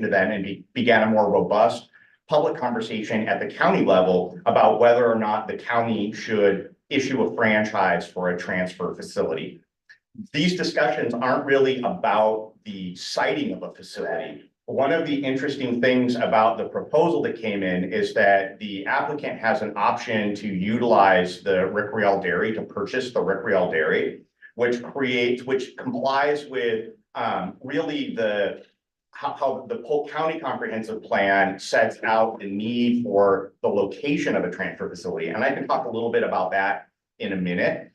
to them and began a more robust public conversation at the county level about whether or not the county should issue a franchise for a transfer facility. These discussions aren't really about the siting of a facility. One of the interesting things about the proposal that came in is that the applicant has an option to utilize the Rick Riel Dairy, to purchase the Rick Riel Dairy, which complies with really how the Polk County Comprehensive Plan sets out the need for the location of a transfer facility. And I can talk a little bit about that in a minute.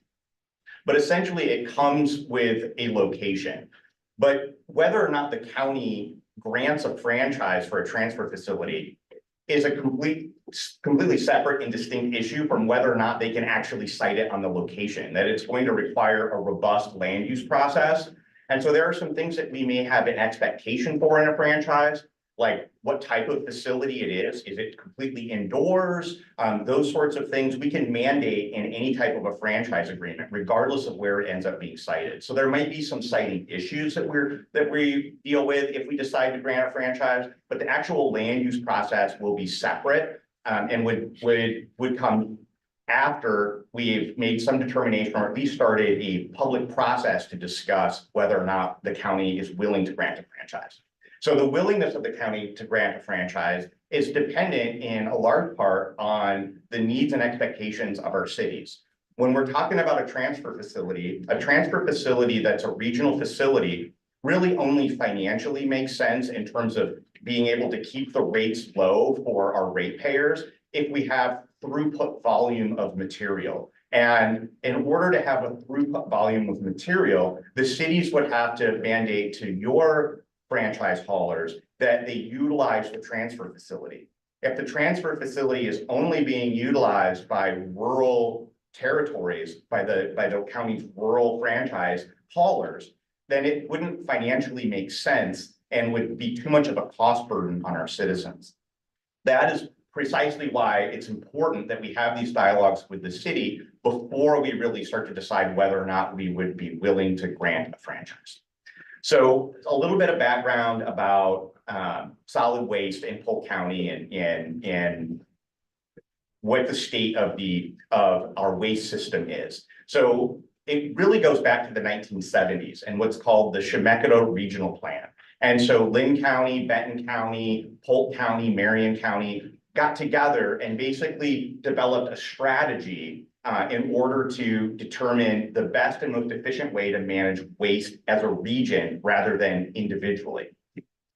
But essentially it comes with a location. But whether or not the county grants a franchise for a transfer facility is a completely separate and distinct issue from whether or not they can actually site it on the location, that it's going to require a robust land use process. And so there are some things that we may have an expectation for in a franchise, like what type of facility it is it completely indoors? Those sorts of things we can mandate in any type of a franchise agreement, regardless of where it ends up being sited. So there might be some siting issues that we deal with if we decide to grant a franchise, but the actual land use process will be separate and would come after we've made some determination, or at least started a public process to discuss whether or not the county is willing to grant a franchise. So the willingness of the county to grant a franchise is dependent in a large part on the needs and expectations of our cities. When we're talking about a transfer facility that's a regional facility really only financially makes sense in terms of being able to keep the rates low for our ratepayers if we have throughput volume of material. And in order to have a throughput volume of material, the cities would have to mandate to your franchise haulers that they utilize the transfer facility. If the transfer facility is only being utilized by rural territories, by the county's rural franchise haulers, then it wouldn't financially make sense and would be too much of a cost burden on our citizens. That is precisely why it's important that we have these dialogues with the city before we really start to decide whether or not we would be willing to grant a franchise. So a little bit of background about solid waste in Polk County and what the state of our waste system is. So it really goes back to the 1970s and what's called the Chemeketa Regional Plan. And so Lynn County, Benton County, Polk County, Marion County got together and basically developed a strategy in order to determine the best and most efficient way to manage waste as a region rather than individually.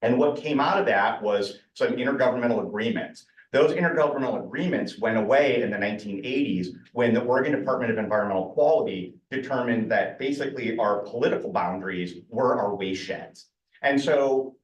And what came out of that was some intergovernmental agreements. Those intergovernmental agreements went away in the 1980s when the Oregon Department of Environmental Quality determined that basically our political boundaries were our waste sheds. And so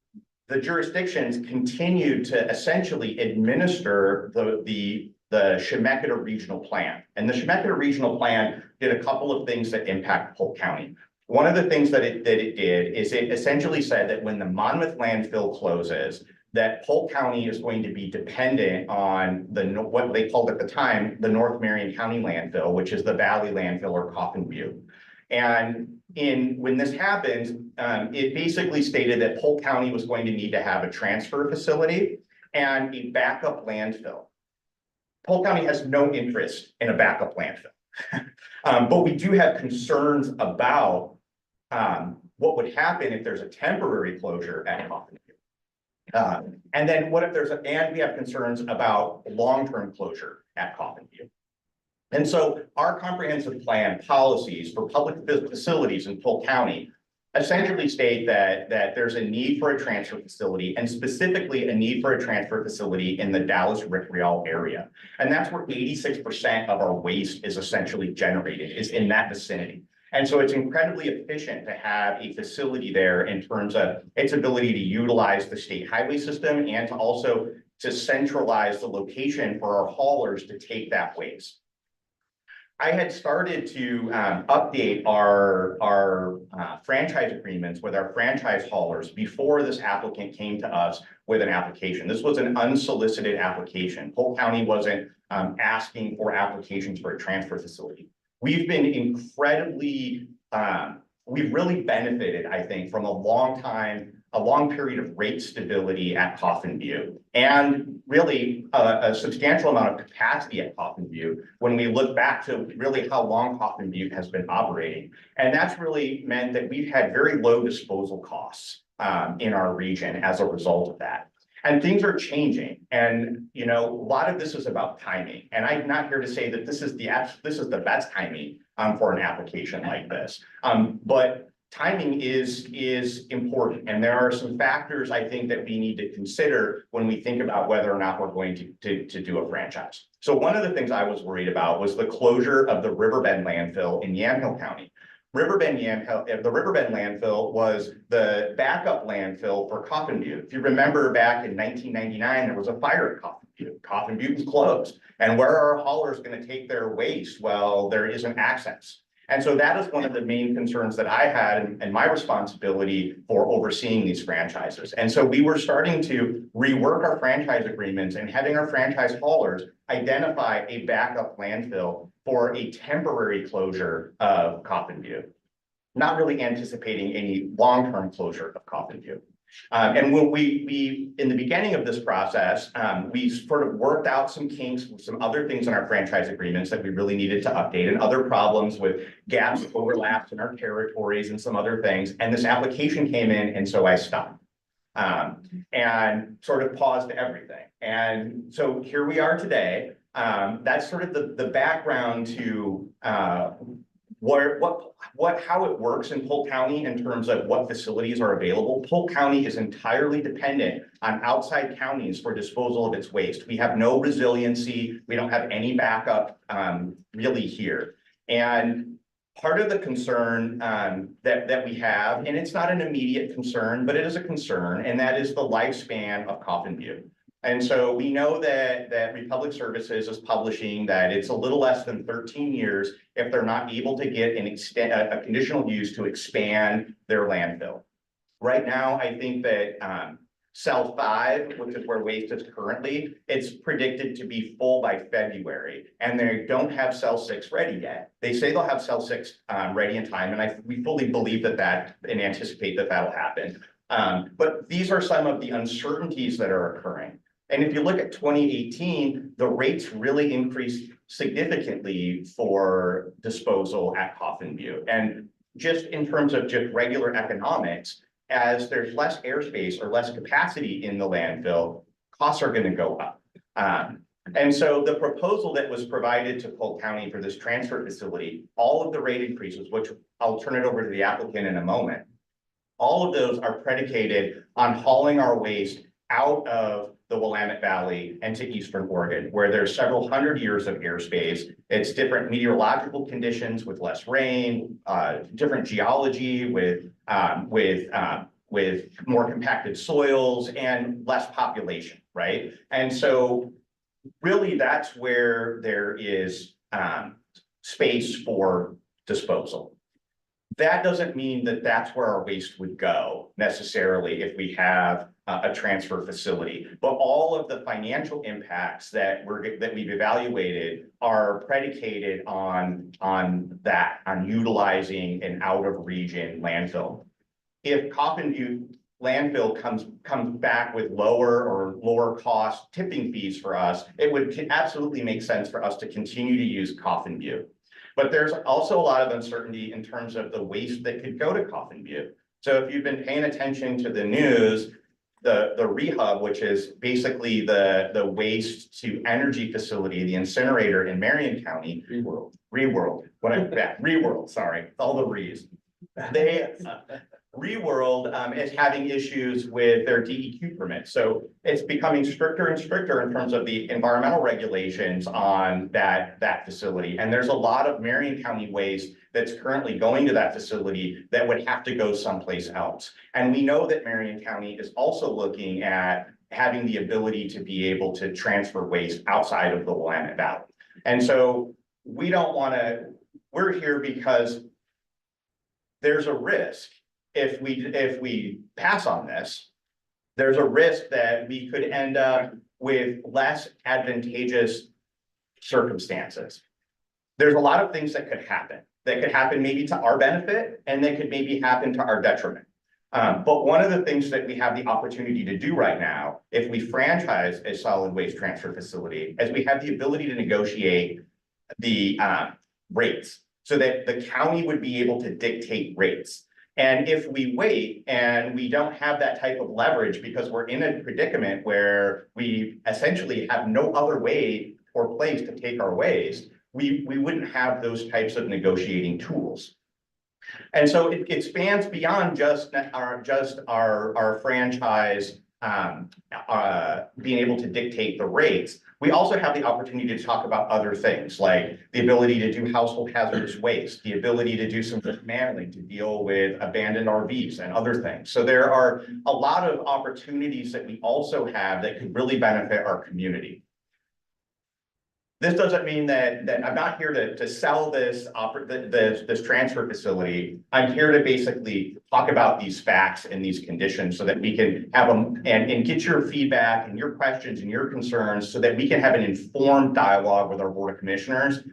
the jurisdictions continued to essentially administer the Chemeketa Regional Plan. And the Chemeketa Regional Plan did a couple of things that impact Polk County. One of the things that it did is it essentially said that when the Monmouth landfill closes, that Polk County is going to be dependent on what they called at the time, the North Marion County landfill, which is the Valley landfill or Coffin View. And when this happened, it basically stated that Polk County was going to need to have a transfer facility and a backup landfill. Polk County has no interest in a backup landfill, but we do have concerns about what would happen if there's a temporary closure at Coffin View. And then what if and we have concerns about long-term closure at Coffin View. And so our comprehensive plan policies for public facilities in Polk County essentially state that there's a need for a transfer facility, and specifically a need for a transfer facility in the Dallas-Rick Riel area. And that's where 86% of our waste is essentially generated, is in that vicinity. And so it's incredibly efficient to have a facility there in terms of its ability to utilize the state highway system and to also to centralize the location for our haulers to take that waste. I had started to update our franchise agreements with our franchise haulers before this applicant came to us with an application. This was an unsolicited application. Polk County wasn't asking for applications for a transfer facility. We've been incredibly, we've really benefited, I think, from a long time a long period of rate stability at Coffin View, and really a substantial amount of capacity at Coffin View when we look back to really how long Coffin View has been operating. And that's really meant that we've had very low disposal costs in our region as a result of that. And things are changing. And, you know, a lot of this is about timing. And I'm not here to say that this is the best timing for an application like this. But timing is important. And there are some factors I think that we need to consider when we think about whether or not we're going to do a franchise. So one of the things I was worried about was the closure of the Riverbend landfill in Yamhill County. The Riverbend landfill was the backup landfill for Coffin View. If you remember back in 1999, there was a fire at Coffin View. Coffin View was closed. And where are our haulers going to take their waste? Well, there isn't access. And so that is one of the main concerns that I had and my responsibility for overseeing these franchises. And so we were starting to rework our franchise agreements and having our franchise haulers identify a backup landfill for a temporary closure of Coffin View, not really anticipating any long-term closure of Coffin View. And when we in the beginning of this process, we sort of worked out some kinks with some other things in our franchise agreements that we really needed to update, and other problems with gaps, overlaps in our territories and some other things. And this application came in, and so I stopped and sort of paused everything. And so here we are today. That's sort of the background to how it works in Polk County in terms of what facilities are available. Polk County is entirely dependent on outside counties for disposal of its waste. We have no resiliency. We don't have any backup really here. And part of the concern that we have, and it's not an immediate concern, but it is a concern, and that is the lifespan of Coffin View. And so we know that Republic Services is publishing that it's a little less than 13 years if they're not able to get a conditional use to expand their landfill. Right now, I think that cell 5, which is where waste is currently, it's predicted to be full by February, and they don't have cell 6 ready yet. They say they'll have cell 6 ready in time, and we fully believe that and anticipate that that'll happen. But these are some of the uncertainties that are occurring. And if you look at 2018, the rates really increased significantly for disposal at Coffin View. And just in terms of just regular economics, as there's less airspace or less capacity in the landfill, costs are going to go up. And so the proposal that was provided to Polk County for this transfer facility, all of the rate increases, which I'll turn it over to the applicant in a moment, all of those are predicated on hauling our waste out of the Willamette Valley and to Eastern Oregon, where there's several hundred years of airspace. It's different meteorological conditions with less rain, different geology with more compacted soils and less population, right? And so really that's where there is space for disposal. That doesn't mean that that's where our waste would go necessarily if we have a transfer facility, but all of the financial impacts that we've evaluated are predicated on utilizing an out of region landfill. If Coffin View landfill comes back with lower cost tipping fees for us, it would absolutely make sense for us to continue to use Coffin View. But there's also a lot of uncertainty in terms of the waste that could go to Coffin View. So if you've been paying attention to the news, the rehub, which is basically the waste to energy facility, the incinerator in Marion County, Reworld, sorry, all the re's. Reworld is having issues with their DEQ permit. So it's becoming stricter and stricter in terms of the environmental regulations on that facility. And there's a lot of Marion County waste that's currently going to that facility that would have to go someplace else. And we know that Marion County is also looking at having the ability to be able to transfer waste outside of the Willamette Valley. And so we don't want to, we're here because there's a risk. If we pass on this, there's a risk that we could end up with less advantageous circumstances. There's a lot of things that could happen maybe to our benefit, and they could maybe happen to our detriment. But one of the things that we have the opportunity to do right now, if we franchise a solid waste transfer facility, is we have the ability to negotiate the rates so that the county would be able to dictate rates. And if we wait and we don't have that type of leverage because we're in a predicament where we essentially have no other way or place to take our waste, we wouldn't have those types of negotiating tools. And so it spans beyond just our franchise being able to dictate the rates. We also have the opportunity to talk about other things like the ability to do household hazardous waste, the ability to do some dismantling to deal with abandoned RVs and other things. So there are a lot of opportunities that we also have that could really benefit our community. This doesn't mean that I'm not here to sell this transfer facility. I'm here to basically talk about these facts and these conditions so that we can have them and get your feedback and your questions and your concerns so that we can have an informed dialogue with our Board of Commissioners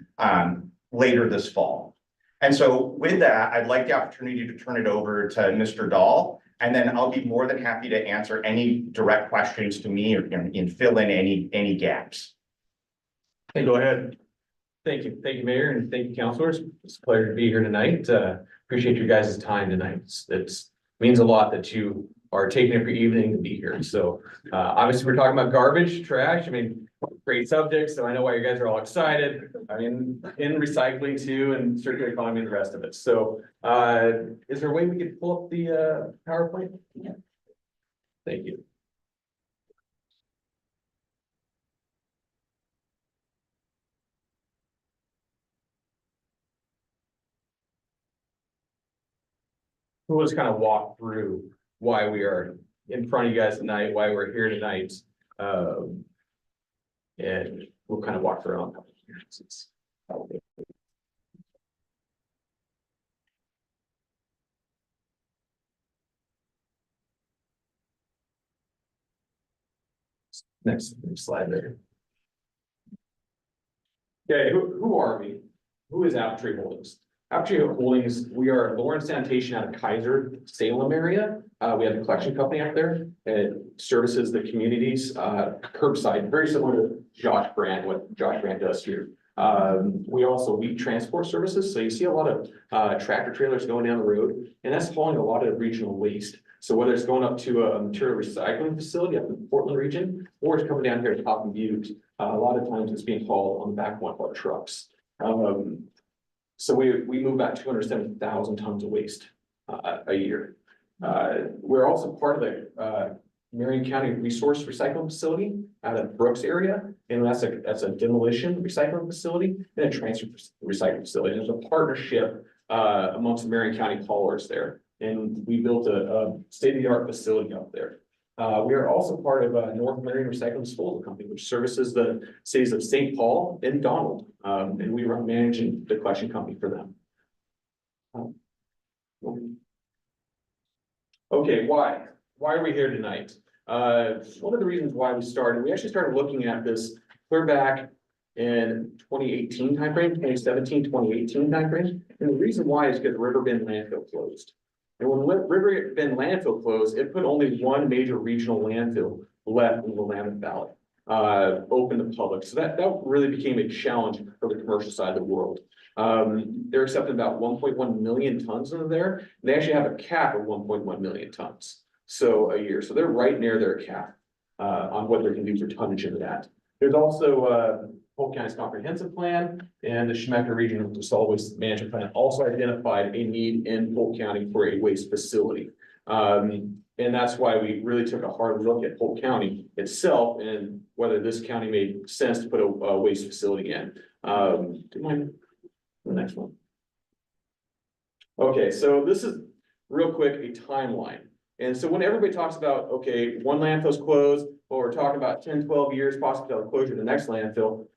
later this fall. And so with that, I'd like the opportunity to turn it over to Mr. Dahl, and then I'll be more than happy to answer any direct questions to me or fill in any gaps. Go ahead. Thank you, Mayor, and thank you, councilors. It's a pleasure to be here tonight. Appreciate your guys' time tonight. It means a lot that you are taking up your evening to be here. So obviously we're talking about garbage, trash. I mean, great subject. So I know why you guys are all excited. I mean, in recycling too, and circular economy and the rest of it. So is there a way we could pull up the PowerPoint? Yeah. Thank you. We'll just kind of walk through why we are in front of you guys tonight, why we're here tonight. And we'll kind of walk through on next slide there. Okay, who are we? Who is Aptree Holdings? Aptree Holdings, we are Lawrence Sanitation out of Kaiser, Salem area. We have a collection company up there. It services the communities, curbside, very similar to Josh Brand, what Josh Brand does here. We transport services. So you see a lot of tractor trailers going down the road, and that's hauling a lot of regional waste. So whether it's going up to a material recycling facility up in the Portland region, or it's coming down here to Top and Butte, a lot of times it's being hauled on the back of one of our trucks. So we move about 270,000 tons of waste a year. We're also part of the Marion County Resource Recycling Facility out of Brooks area, and that's a demolition recycling facility and a transfer recycling facility. And there's a partnership amongst the Marion County haulers there, and we built a state-of-the-art facility up there. We are also part of North Marion Recycling Disposal Company, which services the cities of St. Paul and Donald, and we are managing the collection company for them. Okay, why are we here tonight? One of the reasons why we actually started looking at this clear back in 2018 timeframe, 2017, 2018 timeframe, and the reason why is because Riverbend landfill closed. And when Riverbend landfill closed, it put only one major regional landfill left in the Willamette Valley, open to public. So that really became a challenge for the commercial side of the world. They're accepting about 1.1 million tons into there. And they actually have a cap of 1.1 million tons. So a year. So they're right near their cap on what they can do for tonnage into that. There's also Polk County's comprehensive plan, and the Chemecca Regional Solid Waste Management Plan also identified a need in Polk County for a waste facility. And that's why we really took a hard look at Polk County itself and whether this county made sense to put a waste facility in. Do you mind the next one? Okay, so this is real quick a timeline. And so when everybody talks about, okay, one landfill's closed, or we're talking about 10, 12 years, possibly the closure of the next landfill,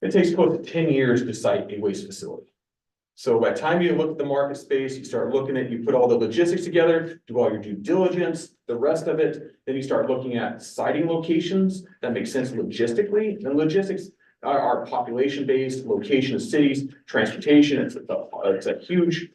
it takes close to 10 years to site a waste facility. So by the time you look at the market space, you start looking at, you put all the logistics together, do all your due diligence, the rest of it, then you start looking at siting locations that make sense logistically. And logistics are population-based, location of cities, transportation. It's a huge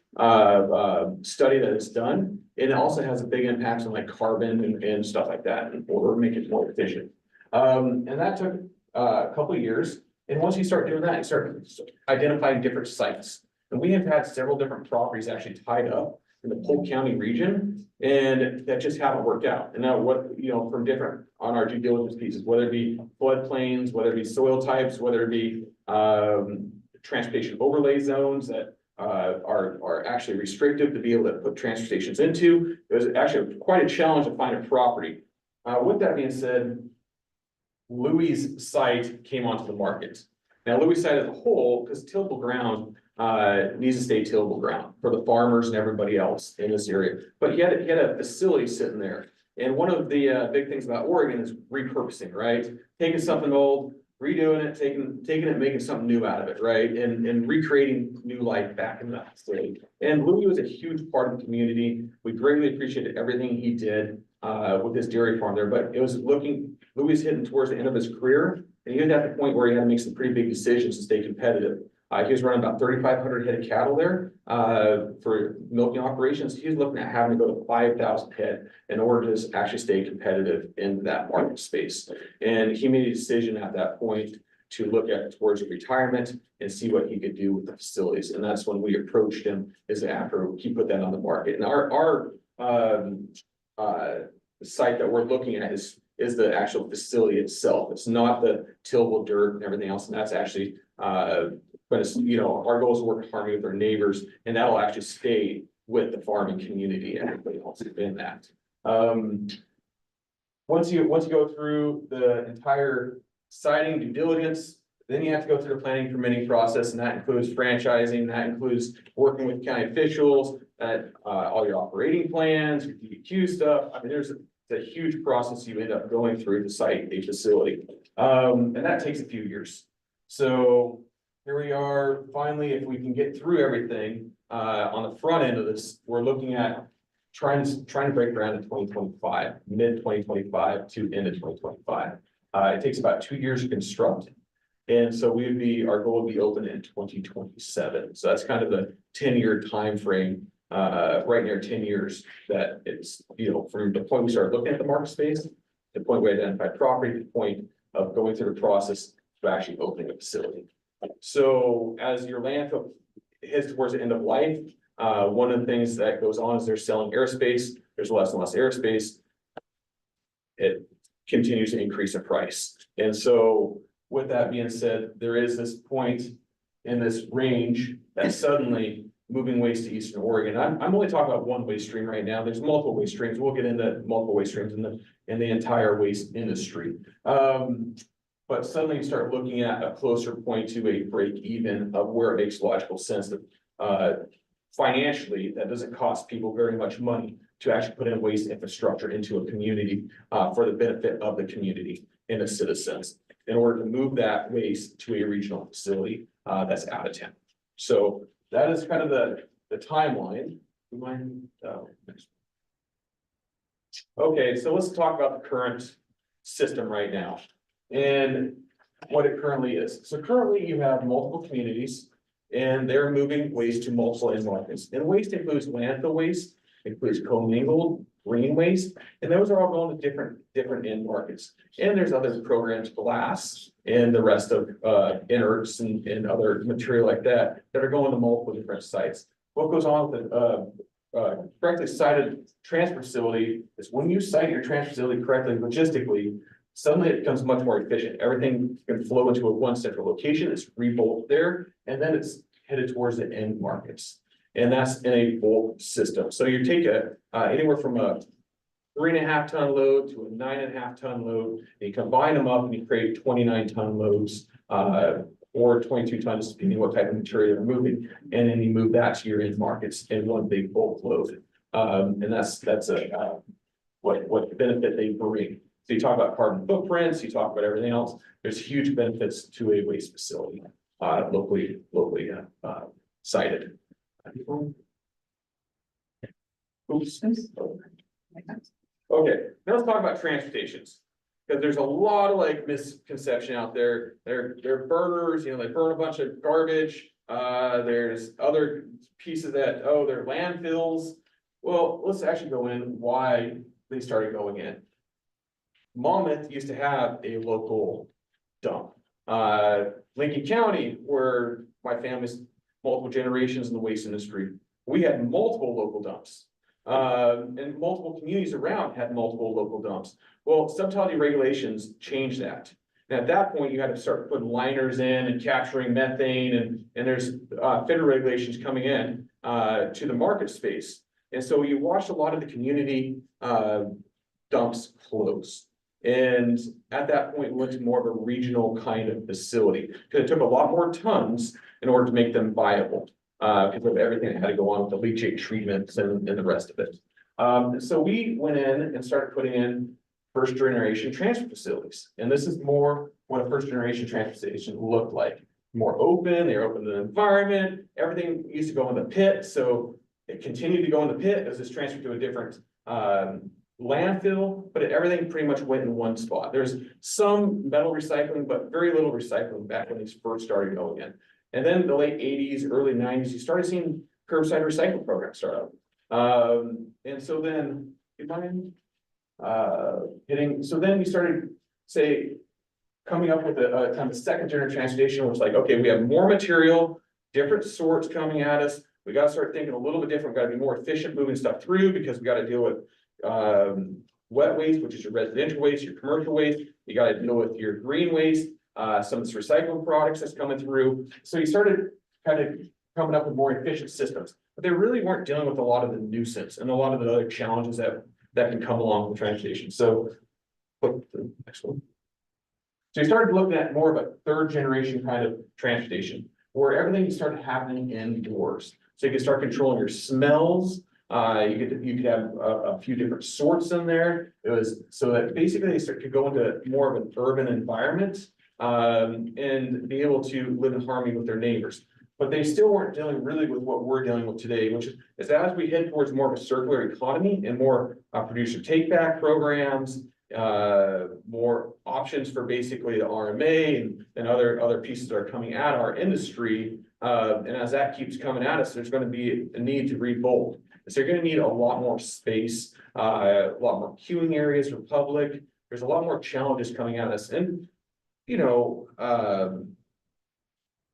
study that is done. And it also has a big impact on like carbon and stuff like that in order to make it more efficient. And that took a couple of years. And once you start doing that, you start identifying different sites. And we have had several different properties actually tied up in the Polk County region, and that just haven't worked out. And now what, you know, from different on our due diligence pieces, whether it be floodplains, whether it be soil types, whether it be transportation overlay zones that are actually restrictive to be able to put transport stations into. It was actually quite a challenge to find a property. With that being said, Louis' site came onto the market. Now, Louis' site as a whole, because tillable ground needs to stay tillable ground for the farmers and everybody else in this area. But he had a facility sitting there. And one of the big things about Oregon is repurposing, right? Taking something old, redoing it, taking it, making something new out of it, right? And recreating new life back in that facility. And Louis was a huge part of the community. We greatly appreciated everything he did with his dairy farm there, but it was Louis was hitting towards the end of his career, and he was at the point where he had to make some pretty big decisions to stay competitive. He was running about 3,500 head of cattle there for milking operations. He was looking at having to go to 5,000 head in order to actually stay competitive in that market space. And he made a decision at that point to look at towards retirement and see what he could do with the facilities. And that's when we approached him, is after he put that on the market. And our site that we're looking at is the actual facility itself. It's not the tillable dirt and everything else. And that's actually but it's, you know, our goal is to work in harmony with our neighbors, and that'll actually stay with the farming community and everybody else in that. Once you go through the entire siting due diligence, then you have to go through the planning permitting process, and that includes franchising, that includes working with county officials, all your operating plans, your DEQ stuff. I mean, there's a huge process you end up going through to site a facility. And that takes a few years. So here we are, finally, if we can get through everything, on the front end of this, we're looking at trying to break ground in 2025, mid 2025 to end of 2025. It takes about 2 years to construct. And so our goal would be open in 2027. So that's kind of the 10-year time frame, right near 10 years that it's, you know, from the point we started looking at the market space, the point we identified property, the point of going through the process to actually opening a facility. So as your landfill heads towards the end of life, one of the things that goes on is they're selling airspace. There's less and less airspace. It continues to increase in price. And so with that being said, there is this point in this range that suddenly moving waste to Eastern Oregon. I'm only talking about one waste stream right now. There's multiple waste streams. We'll get into multiple waste streams in the entire waste industry. But suddenly you start looking at a closer point to a break even of where it makes logical sense that financially, that doesn't cost people very much money to actually put in waste infrastructure into a community for the benefit of the community and the citizens in order to move that waste to a regional facility that's out of town. So that is kind of the timeline. Okay, so let's talk about the current system right now and what it currently is. So currently you have multiple communities and they're moving waste to multiple end markets. And waste includes landfill waste, includes commingled green waste, and those are all going to different end markets. And there's other programs, glass and the rest of inerts and other material like that are going to multiple different sites. What goes on with the correctly sited transfer facility is when you site your transfer facility correctly logistically, suddenly it becomes much more efficient. Everything can flow into one central location. It's re-bulked there, and then it's headed towards the end markets. And that's in a bulk system. So you take anywhere from a 3.5 ton load to a 9.5 ton load, and you combine them up and you create 29 ton loads, or 22 tons, depending what type of material you're moving. And then you move that to your end markets in one big bulk load. And that's what benefit they bring. So you talk about carbon footprints, you talk about everything else. There's huge benefits to a waste facility, locally sited. Oops. Okay, now let's talk about transportations. Because there's a lot of like misconception out there. They're burners, you know, they burn a bunch of garbage. There's other pieces that, they're landfills. Well, let's actually go in why they started going in. Monmouth used to have a local dump. Lincoln County, where my family's multiple generations in the waste industry, we had multiple local dumps. And multiple communities around had multiple local dumps. Well, subthality regulations changed that. And at that point, you had to start putting liners in and capturing methane, and there's federal regulations coming in to the market space. And so you watched a lot of the community dumps close. And at that point, we went to more of a regional kind of facility, because it took a lot more tons in order to make them viable. Because of everything that had to go on with the leachate treatments and the rest of it. So we went in and started putting in first generation transfer facilities. And this is more what a first generation transfer station looked like. More open, they were open to the environment, everything used to go in the pit. So it continued to go in the pit as it's transferred to a different landfill, but everything pretty much went in one spot. There's some metal recycling, but very little recycling back when these first started going in. And then the late 80s, early 90s, you started seeing curbside recycle programs start up. And so then, so then we started, say, coming up with a kind of second generation transportation, which was like, okay, we have more material, different sorts coming at us. We got to start thinking a little bit different. We got to be more efficient moving stuff through, because we got to deal with wet waste, which is your residential waste, your commercial waste. You got to deal with your green waste, some of this recycling products that's coming through. So you started kind of coming up with more efficient systems, but they really weren't dealing with a lot of the nuisance and a lot of the other challenges that can come along with transportation. So, look, the next one. So you started looking at more of a third generation kind of transportation, where everything started happening indoors. So you could start controlling your smells. You could have a few different sorts in there. It was so that basically they could go into more of an urban environment and be able to live in harmony with their neighbors. But they still weren't dealing really with what we're dealing with today, which is as we head towards more of a circular economy and more producer take back programs, more options for basically the RMA and other pieces that are coming at our industry. And as that keeps coming at us, there's going to be a need to rebuild. So you're going to need a lot more space, a lot more queuing areas for public. There's a lot more challenges coming at us, and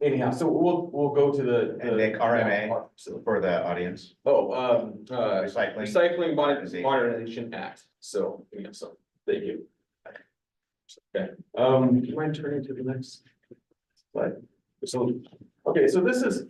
anyhow, so we'll go to the Nick, RMA for the audience. Recycling Modernization Act. So thank you. Okay. Do you mind turning to the next slide? So this is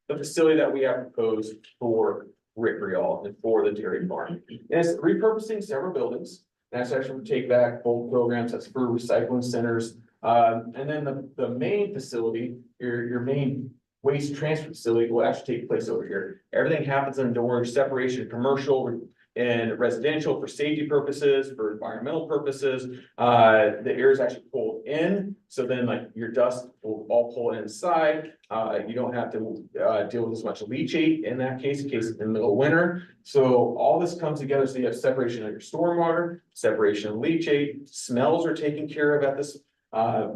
the facility that we have proposed for Rick Rial and for the dairy farm. And it's repurposing several buildings. That's actually take back bulk programs. That's for recycling centers. And then the main facility, your main waste transfer facility, will actually take place over here. Everything happens indoors, separation of commercial and residential for safety purposes, for environmental purposes. The air is actually pulled in, so then like your dust will all pull inside. You don't have to deal with as much leachate in that case, in the middle of winter. So all this comes together, so you have separation of your stormwater, separation of leachate, smells are taken care of at this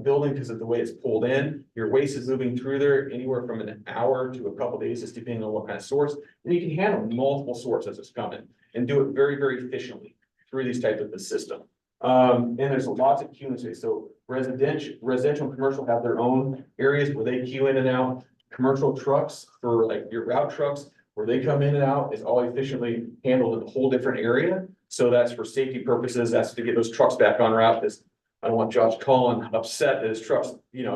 building because of the way it's pulled in. Your waste is moving through there anywhere from an hour to a couple days, just depending on what kind of source. And you can handle multiple sources as it's coming and do it very, very efficiently through these types of the system. And there's lots of queuing space. So residential and commercial have their own areas where they queue in and out. Commercial trucks for like your route trucks, where they come in and out, is all efficiently handled in a whole different area. So that's for safety purposes. That's to get those trucks back on route. Because I don't want Josh Collin upset that his truck's,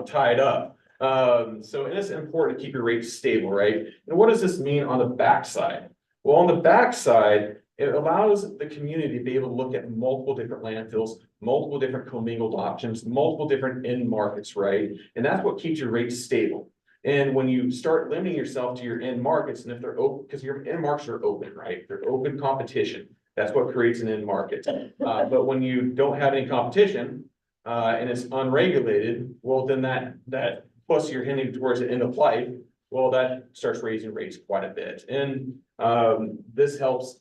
tied up. So it is important to keep your rates stable, right? And what does this mean on the backside? Well, on the backside, it allows the community to be able to look at multiple different landfills, multiple different commingled options, multiple different end markets, right? And that's what keeps your rates stable. And when you start limiting yourself to your end markets, and if they're open, because your end markets are open, right? They're open competition. That's what creates an end market. But when you don't have any competition, and it's unregulated, well, then that plus you're heading towards the end of life, well, that starts raising rates quite a bit. And this helps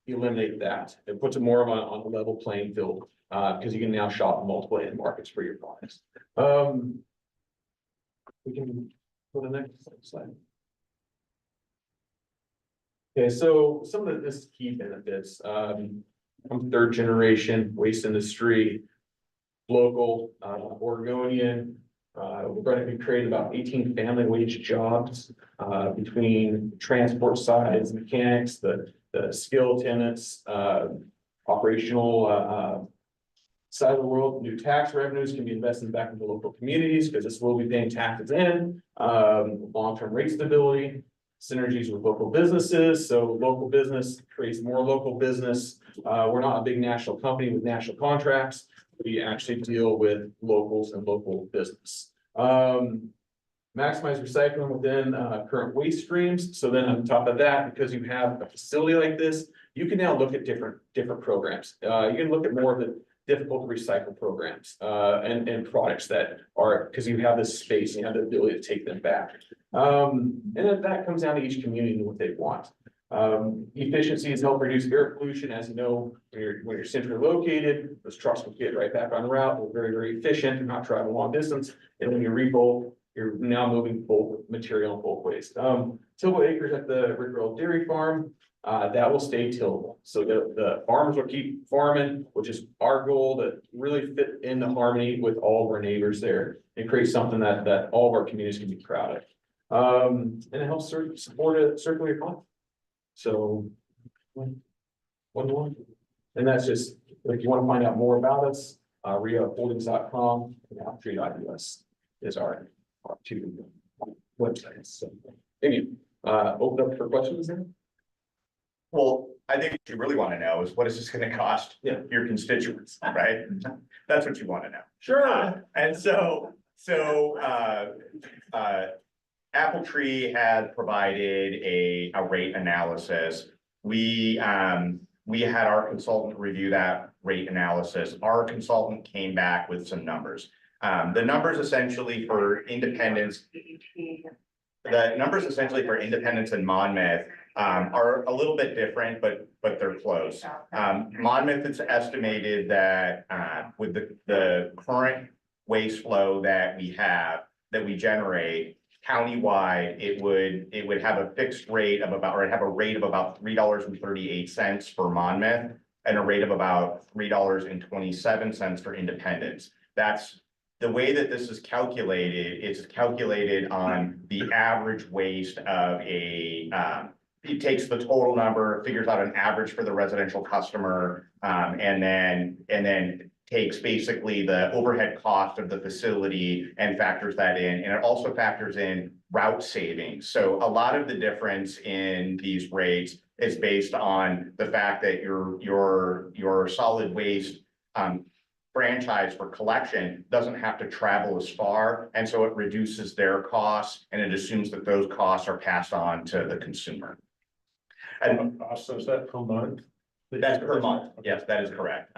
eliminate that. It puts it more of on a level playing field because you can now shop multiple end markets for your products. We can go to the next slide. Okay, so some of this key benefits, I'm third generation waste industry, local, Oregonian. We're going to be creating about 18 family wage jobs, between transport sides, mechanics, the skill tenants, operational, side of the world. New tax revenues can be invested back into local communities because this will be paying taxes in, long-term rate stability, synergies with local businesses. So local business creates more local business. We're not a big national company with national contracts. We actually deal with locals and local business. Maximize recycling within current waste streams. So then on top of that, because you have a facility like this, you can now look at different programs. You can look at more of the difficult to recycle programs and products that are, because you have this space and you have the ability to take them back. And then that comes down to each community and what they want. Efficiencies help reduce air pollution. As you know, when you're centrally located, those trucks will get right back on route. They're very, very efficient. You're not driving a long distance. And when you rebulk, you're now moving bulk material in bulk waste. Tillable acres at the Rickroll Dairy Farm, that will stay tillable. So the farmers will keep farming, which is our goal to really fit into harmony with all of our neighbors there and create something that all of our communities can be proud of. And it helps support a circular economy. So one to one. And that's just, if you want to find out more about us, riaholdings.com and appletree.us is our two websites. So anyway, open up for questions then. Well, I think what you really want to know is what is this going to cost your constituents, right? That's what you want to know. Sure. And so Apple Tree had provided a rate analysis. We had our consultant review that rate analysis. Our consultant came back with some numbers. The numbers essentially for independents, in Monmouth are a little bit different, but they're close. Monmouth, it's estimated that with the current waste flow that we generate countywide, it would have a fixed rate of about, or it'd have a rate of about $3.38 for Monmouth and a rate of about $3.27 for independents. That's the way that this is calculated. It's calculated on the average waste of it takes the total number, figures out an average for the residential customer, and then takes basically the overhead cost of the facility and factors that in. And it also factors in route savings. So a lot of the difference in these rates is based on the fact that your solid waste franchise for collection doesn't have to travel as far. And so it reduces their costs and it assumes that those costs are passed on to the consumer. And So is that per month? that's per month. Yes, that is correct.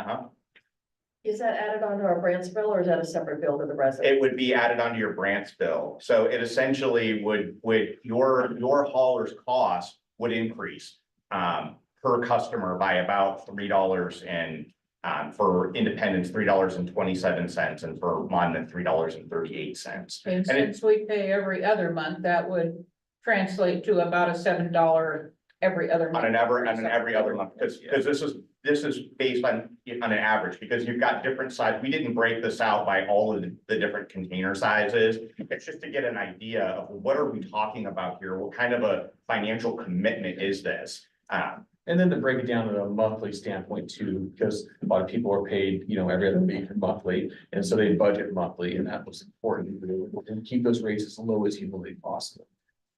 Is that added onto our branch bill or is that a separate bill to the resident? It would be added onto your branch bill. So it essentially would your hauler's cost would increase per customer by about $3 and for independents, $3.27, and for Monmouth, $3.38. And since we pay every other month, that would translate to about a $7 every other month. On an every other month, because this is based on an average, because you've got different sizes. We didn't break this out by all of the different container sizes. It's just to get an idea of what are we talking about here? What kind of a financial commitment is this? And then to break it down to a monthly standpoint too, because a lot of people are paid, every other week monthly. And so they budget monthly, and that was important to keep those rates as low as humanly possible.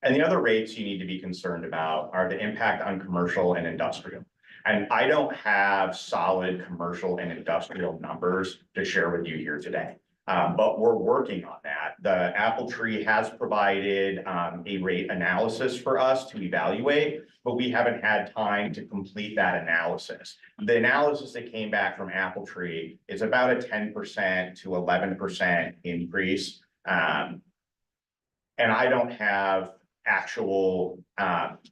And the other rates you need to be concerned about are the impact on commercial and industrial. And I don't have solid commercial and industrial numbers to share with you here today. But we're working on that. The Apple Tree has provided a rate analysis for us to evaluate, but we haven't had time to complete that analysis. The analysis that came back from Apple Tree is about a 10% to 11% increase. And I don't have actual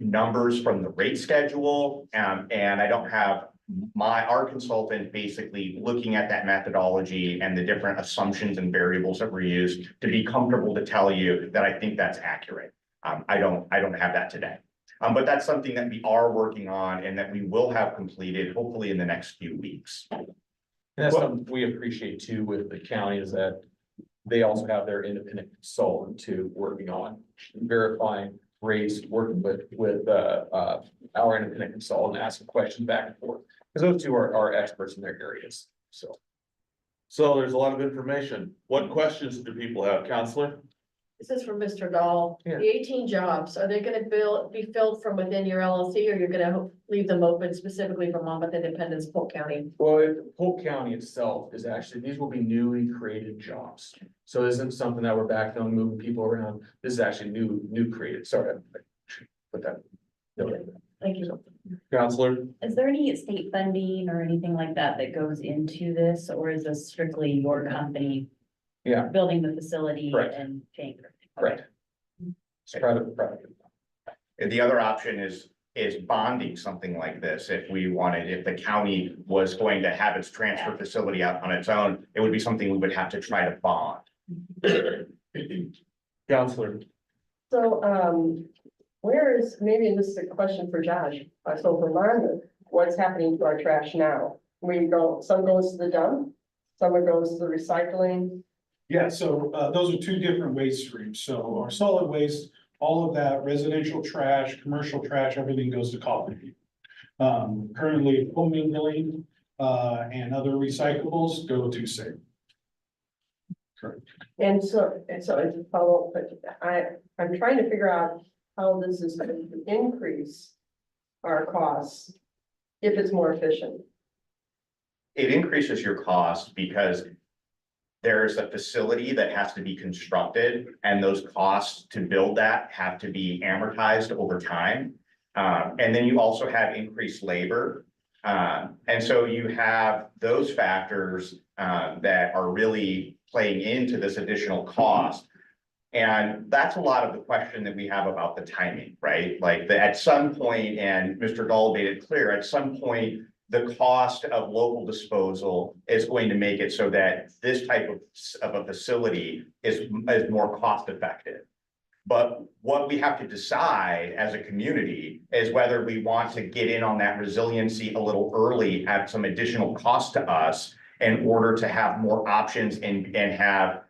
numbers from the rate schedule, and I don't have our consultant basically looking at that methodology and the different assumptions and variables that were used to be comfortable to tell you that I think that's accurate. I don't have that today. But that's something that we are working on and that we will have completed hopefully in the next few weeks. And that's something we appreciate too with the county is that they also have their independent consultant too, working on verifying rates, working with our independent consultant, asking questions back and forth. Because those two are experts in their areas, so. So there's a lot of information. What questions do people have, Counselor? This is from Mr. Dahl. Yeah. The 18 jobs, are they gonna be filled from within your LLC, or you're gonna leave them open specifically for Monmouth Independence, Polk County? Well, Polk County itself is actually, these will be newly created jobs. So this isn't something that we're backfilling, moving people around. This is actually new created, sorry. I should put that. Thank you. Counselor? Is there any state funding or anything like that that goes into this, or is this strictly your company? Yeah. Building the facility Correct. and paying? Correct. It's private. And the other option is bonding something like this. If the county was going to have its transfer facility out on its own, it would be something we would have to try to bond. Counselor? So, maybe this is a question for Josh, so for Monmouth, what's happening to our trash now? Some goes to the dump, some goes to the recycling. Yeah, so those are two different waste streams. So our solid waste, all of that residential trash, commercial trash, everything goes to coffee. Currently commingling and other recyclables go to safe. And so it's a follow-up, but I'm trying to figure out how this is going to increase our costs if it's more efficient. It increases your cost because there's a facility that has to be constructed and those costs to build that have to be amortized over time. And then you also have increased labor. And so you have those factors that are really playing into this additional cost. And that's a lot of the question that we have about the timing, right? Like at some point, and Mr. Dahl made it clear, at some point, the cost of local disposal is going to make it so that this type of a facility is more cost effective. But what we have to decide as a community is whether we want to get in on that resiliency a little early at some additional cost to us in order to have more options and have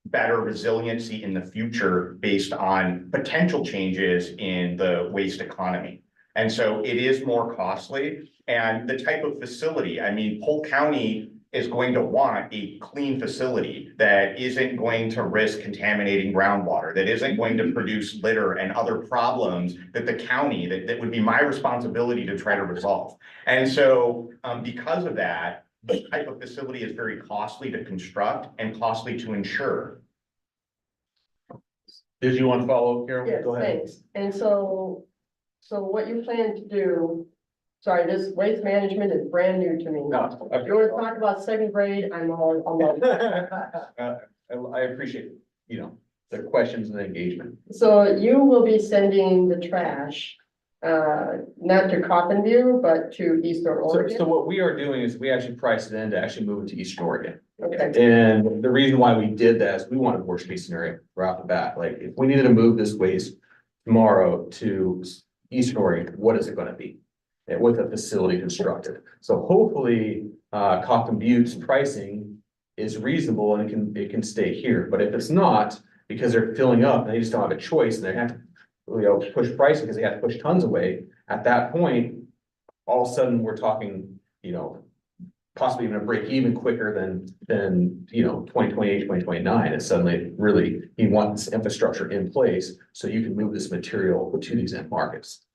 better resiliency in the future based on potential changes in the waste economy. And so it is more costly. And the type of facility, I mean, Polk County is going to want a clean facility that isn't going to risk contaminating groundwater, that isn't going to produce litter and other problems that the county, that would be my responsibility to try to resolve. And so because of that, this type of facility is very costly to construct and costly to insure. Did you want to follow, Carol? Yes, Go ahead. thanks. And so what you plan to do, sorry, this waste management is brand new to me. No, If you want to talk about second grade, I'm all. I appreciate, the questions and the engagement. So you will be sending the trash, not to Coffin View, but to Eastern So Oregon? what we are doing is we actually priced it in to actually move it to Eastern Oregon. Okay, And the reason why we did that is we wanted worst case scenario right off the bat. Like if we needed to move this waste tomorrow to Eastern Oregon, what is it gonna be? And with a facility constructed. So hopefully, Coffin Butte's pricing is reasonable and it can stay here. But if it's not, because they're filling up and they just don't have a choice and they have to, push pricing because they have to push tons away. At that point, all of a sudden, we're talking, possibly even a break even quicker than 2028, 2029. And suddenly really, he wants infrastructure in place so you can move this material to these end markets.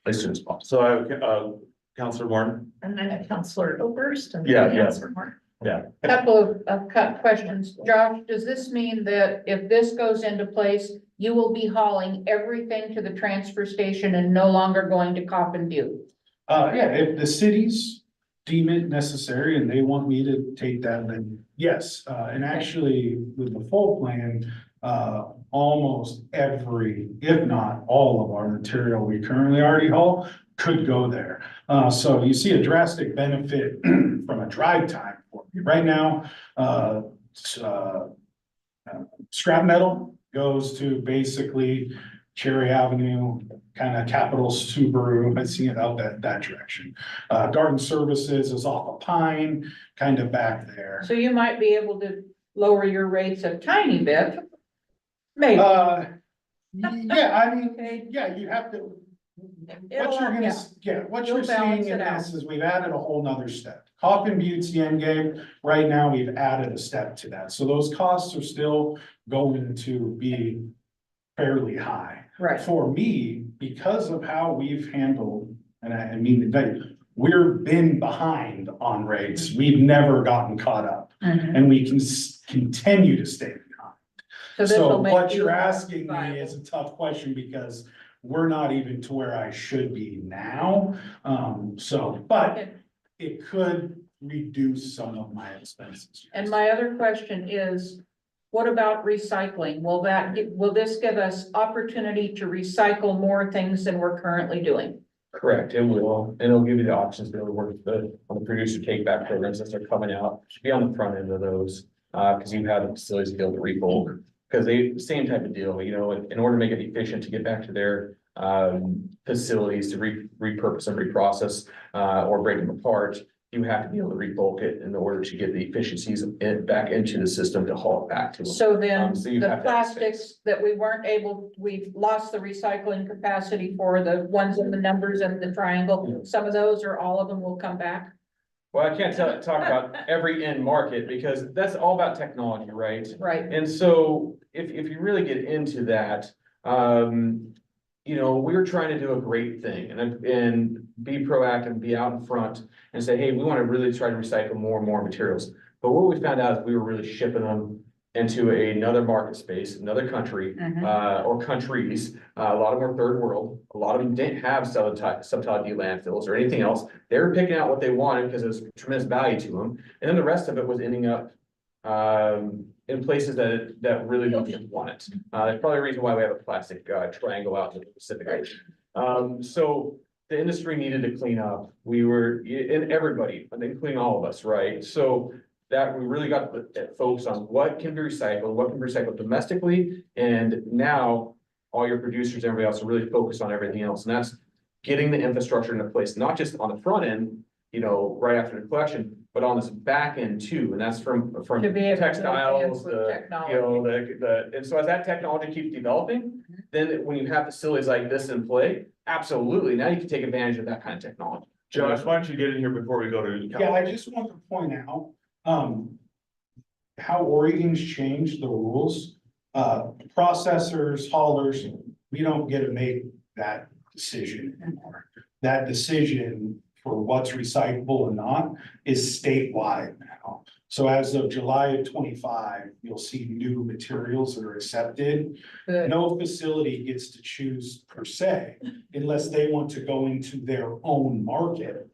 As soon as possible. So I have, Counselor Warren? And then Counselor Oberst and Yeah, then yeah. Counselor Moore. Yeah. Couple of questions. Josh, does this mean that if this goes into place, you will be hauling everything to the transfer station and no longer going to Coffin View? Yeah, if the cities deem it necessary and they want me to take that, then yes. And actually with the full plan, almost every, if not all of our material we currently already haul could go there. So you see a drastic benefit from a drive time. Right now, scrap metal goes to basically Cherry Avenue, kind of Capitol Subaru, I see it out that direction. Garden Services is off of Pine, kind of back there. So you might be able to lower your rates a tiny bit. Maybe. Yeah, I mean, Okay. yeah, you have to. It'll- What you're gonna, what you're You'll balance seeing in it out. this is we've added a whole nother step. Coffin Butte's the end game. Right now, we've added a step to that. So those costs are still going to be fairly high. Right. For me, because of how we've handled, and I mean, we've been behind on rates. We've never gotten caught up, Mhm. and we can continue to stay behind. this So will make what you you're more asking me viable. is a tough question because we're not even to where I should be now. But Okay. it could reduce some of my expenses. And my other question is, what about recycling? Will this give us opportunity to recycle more things than we're currently doing? Correct, it will, and it'll give you the options to be able to work with on the producer take back programs as they're coming out, should be on the front end of those. Cause you have the facilities to be able to rebulk, cause same type of deal, you know, in order to make it efficient to get back to their. Facilities to repurpose and reprocess, or break them apart. You have to be able to rebulk it in order to get the efficiencies back into the system to haul it back to them. So then So you the have to have space. plastics that we've lost the recycling capacity for, the ones in the numbers and the triangle, some of those or all of them will come back? Well, I can't talk about every end market because that's all about technology, right? Right. And so if you really get into that, you know, we're trying to do a great thing and be proactive, be out in front and say, hey, we want to really try to recycle more and more materials. But what we found out is we were really shipping them into another market space, another country, or countries. A lot of them were third world. A lot of them didn't have subtile D landfills or anything else. They were picking out what they wanted because there's tremendous value to them. And then the rest of it was ending up in places that really don't want it. That's probably a reason why we have a plastic triangle out in the Pacific Ocean. So the industry needed to clean up. We were, and everybody, including all of us, right? So that we really got to focus on what can be recycled domestically. And now all your producers, everybody else are really focused on everything else. And that's getting the infrastructure into place, not just on the front end, you know, right after the collection, but on this back end too, and that's from To be able to textiles, with technology. you know, and so as that technology keeps developing, then when you have facilities like this in play, absolutely, now you can take advantage of that kind of technology. Josh, why don't you get in here before we go to? Yeah, I just want to point out, how Oregon's changed the rules. Processors, haulers, we don't get to make that decision anymore. That decision for what's recyclable and not is statewide now. So as of July of 25, you'll see new materials that are accepted. Good. No facility gets to choose per se, unless they want to go into their own market.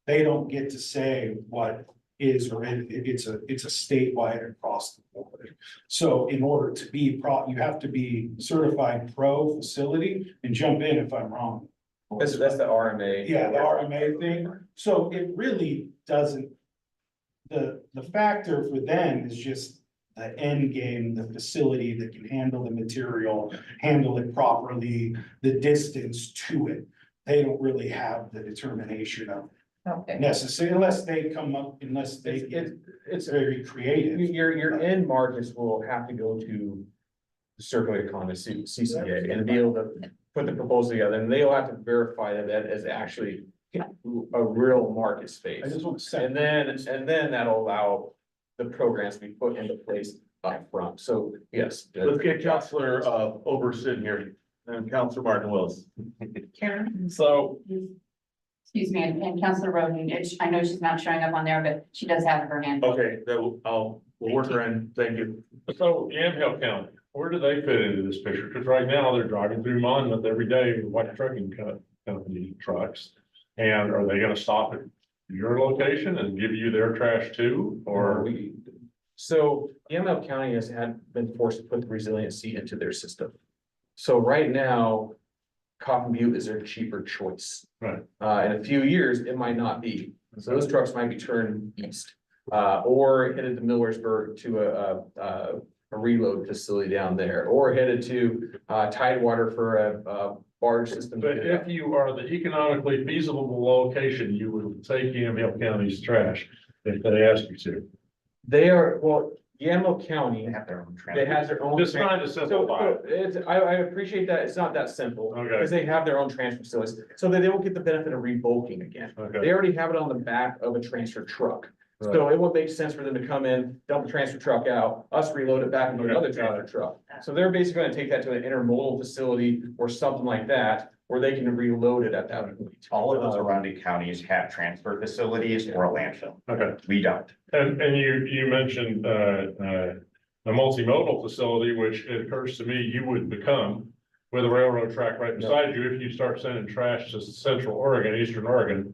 They don't get to say what is or it's a statewide across the board. So in order to be you have to be certified pro facility, and jump in if I'm wrong. That's the RMA. Yeah, the RMA thing. So it really doesn't. The factor for them is just the end game, the facility that can handle the material, handle it properly, the distance to it. They don't really have the determination of Okay. necessary, unless they come up, unless they get, it's very creative. Your end markets will have to go to the circular economy, CCA, and be able to put the proposal together, and they'll have to verify that is actually a real market space. I just want to say. And then that'll allow the programs to be put into place up front. So, yes. Let's get Counselor Oberson here and Counselor Martin Willis. Karen, So, excuse me, and Counselor Roden, I know she's not showing up on there, but she does have her hand. okay, we'll work her in. Thank you. So Yamhill County, where do they fit into this picture? Because right now they're driving through Monmouth every day with white trucking company trucks. And are they gonna stop at your location and give you their trash too, or? So Yamhill County has been forced to put the resiliency into their system. So right now, Coffin Butte is their cheaper choice. Right. In a few years, it might not be. So those trucks might be turned east, or headed to Millersburg to a reload facility down there, or headed to Tidewater for a barge system. But if you are the economically feasible location, you would take Yamhill County's trash if they ask you to. They are, well, Yamhill County, They have their own they transport. has their own. Just trying to simplify it. It's, I appreciate that, it's not that simple. Okay. Because they have their own transfer facilities, so that they won't get the benefit of revoking again. They Okay. already have it on the back of a transfer truck. Right. So it would make sense for them to come in, dump the transfer truck out, us reload it back into Okay, another got transfer it. truck. So they're basically gonna take that to an intermodal facility or something like that, where they can reload it at that point. All of the surrounding counties have transfer facilities or a landfill. Okay. We don't. And you mentioned, a multimodal facility, which it occurs to me you would become with a railroad track right beside you. If you start sending trash to Central Oregon, Eastern Oregon,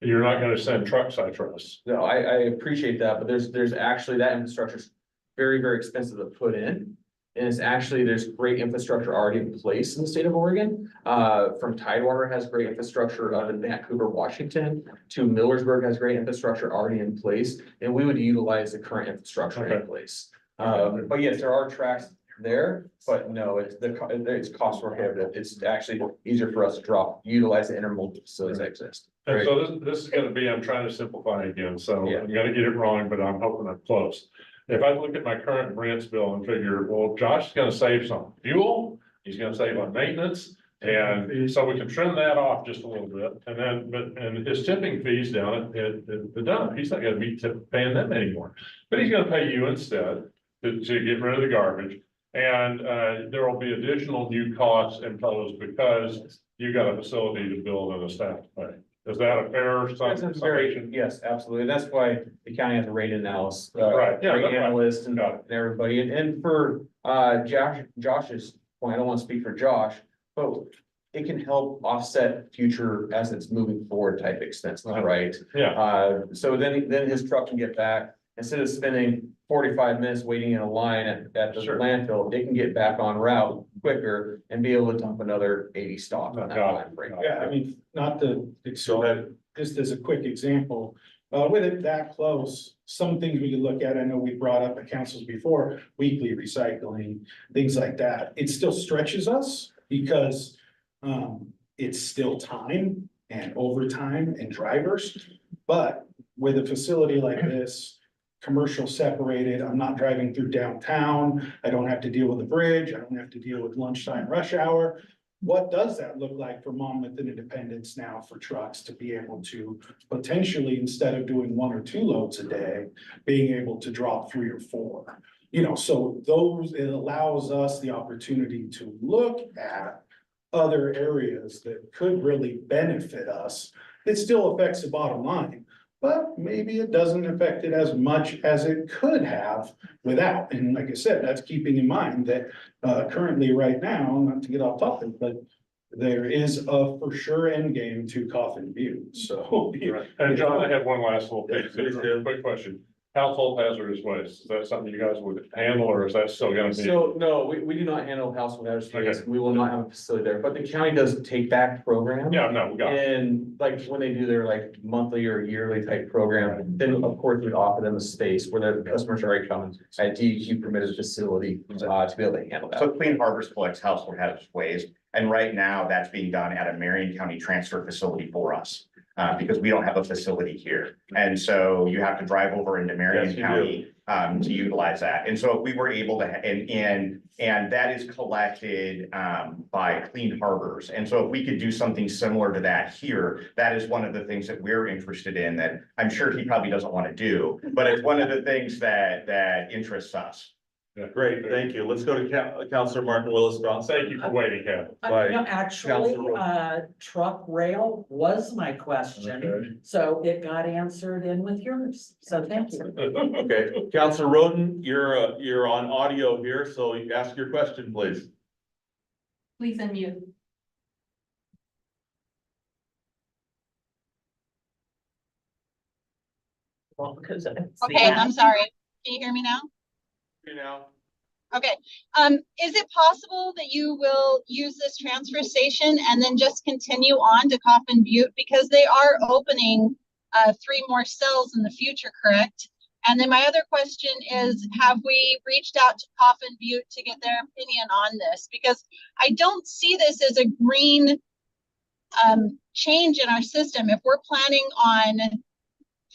you're not gonna send trucks, I trust. No, I appreciate that, but there's actually that infrastructure's very, very expensive to put in. And it's actually, there's great infrastructure already in place in the state of Oregon. From Tidewater has great infrastructure out in Vancouver, Washington, to Millersburg has great infrastructure already in place. And we would utilize the current infrastructure in Okay. place. But yes, there are tracks there, but no, it's cost prohibitive. It's actually easier for us to utilize the intermodal facilities that exist. And so this is gonna be, I'm trying to simplify again, so Yeah. I'm gonna get it wrong, but I'm hoping I'm close. If I look at my current Brent's bill and figure, well, Josh is gonna save some fuel, he's gonna save on maintenance. And so we can trim that off just a little bit, and then, and his tipping fees down at the dump, he's not gonna be paying them anymore. But he's gonna pay you instead to get rid of the garbage. And there will be additional new costs imposed because you got a facility to build and a staff to pay. Is that a fair That's a summation? yes, absolutely. That's why the county has a rate analyst, Right, yeah, rate that's right. analyst and Got it. everybody. And for Josh's point, I don't want to speak for Josh, but it can help offset future as it's moving forward type expenses, right? Yeah, So then his truck can get back, instead of spending 45 minutes waiting in a line at the Sure. landfill, it can get back on route quicker and be able to dump another 80 stock on that Got it. line frame. Yeah, I mean, not to, just as a quick example, with it that close, some things we could look at, I know we brought up at councils before, weekly recycling, things like that. It still stretches us because it's still time and overtime and drivers. But with a facility like this, commercial separated, I'm not driving through downtown, I don't have to deal with the bridge, I don't have to deal with lunchtime rush hour. What does that look like for Monmouth and Independence now for trucks to be able to potentially, instead of doing 1 or 2 loads a day, being able to drop 3 or 4? You know, so it allows us the opportunity to look at other areas that could really benefit us. It still affects the bottom line, but maybe it doesn't affect it as much as it could have without. And like I said, that's keeping in mind that currently right now, not to get off topic, but there is a for sure end game to Coffin Butte, so. and John, I have one last little thing, quick question. Household hazardous waste, is that something you guys would handle, or is that still gonna be? So, no, we do not handle household hazardous waste. Okay. We will not have a facility there, but the county does a take back program. Yeah, no, we got it. And like when they do their like monthly or yearly type program, then of course we'd offer them a space where their customers are already coming at DEQ permitted facility to be able to handle So that. Clean Harbors collects household hazardous waste, and right now that's being done at a Marion County transfer facility for us. Because we don't have a facility here, and so you have to drive over into Marion Yes, you County to utilize that. And so if we were able to, and that is collected by Clean Harbors. And so if we could do something similar to that here, that is one of the things that we're interested in, that I'm sure he probably doesn't want to do, but it's one of the things that interests us. Yeah. Great, thank you. Let's go to Counselor Martin Willis Johnson. Thank you for waiting, Ken. Bye. No, actually, Counselor truck rail was my question, Okay. so it got answered in with yours, so thank you. Okay, Counselor Roden, you're on audio here, so you ask your question, please. Please unmute. Well, because it's the Okay, app. I'm sorry. Can you hear me now? You know. Okay, is it possible that you will use this transfer station and then just continue on to Coffin Butte? Because they are opening 3 more cells in the future, correct? And then my other question is, have we reached out to Coffin Butte to get their opinion on this? Because I don't see this as a green change in our system. If we're planning on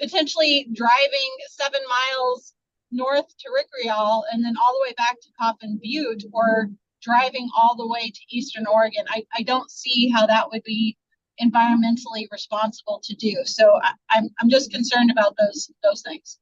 potentially driving 7 miles north to Rickreall and then all the way back to Coffin Butte, or driving all the way to Eastern Oregon, I don't see how that would be environmentally responsible to do. So I'm just concerned about those things.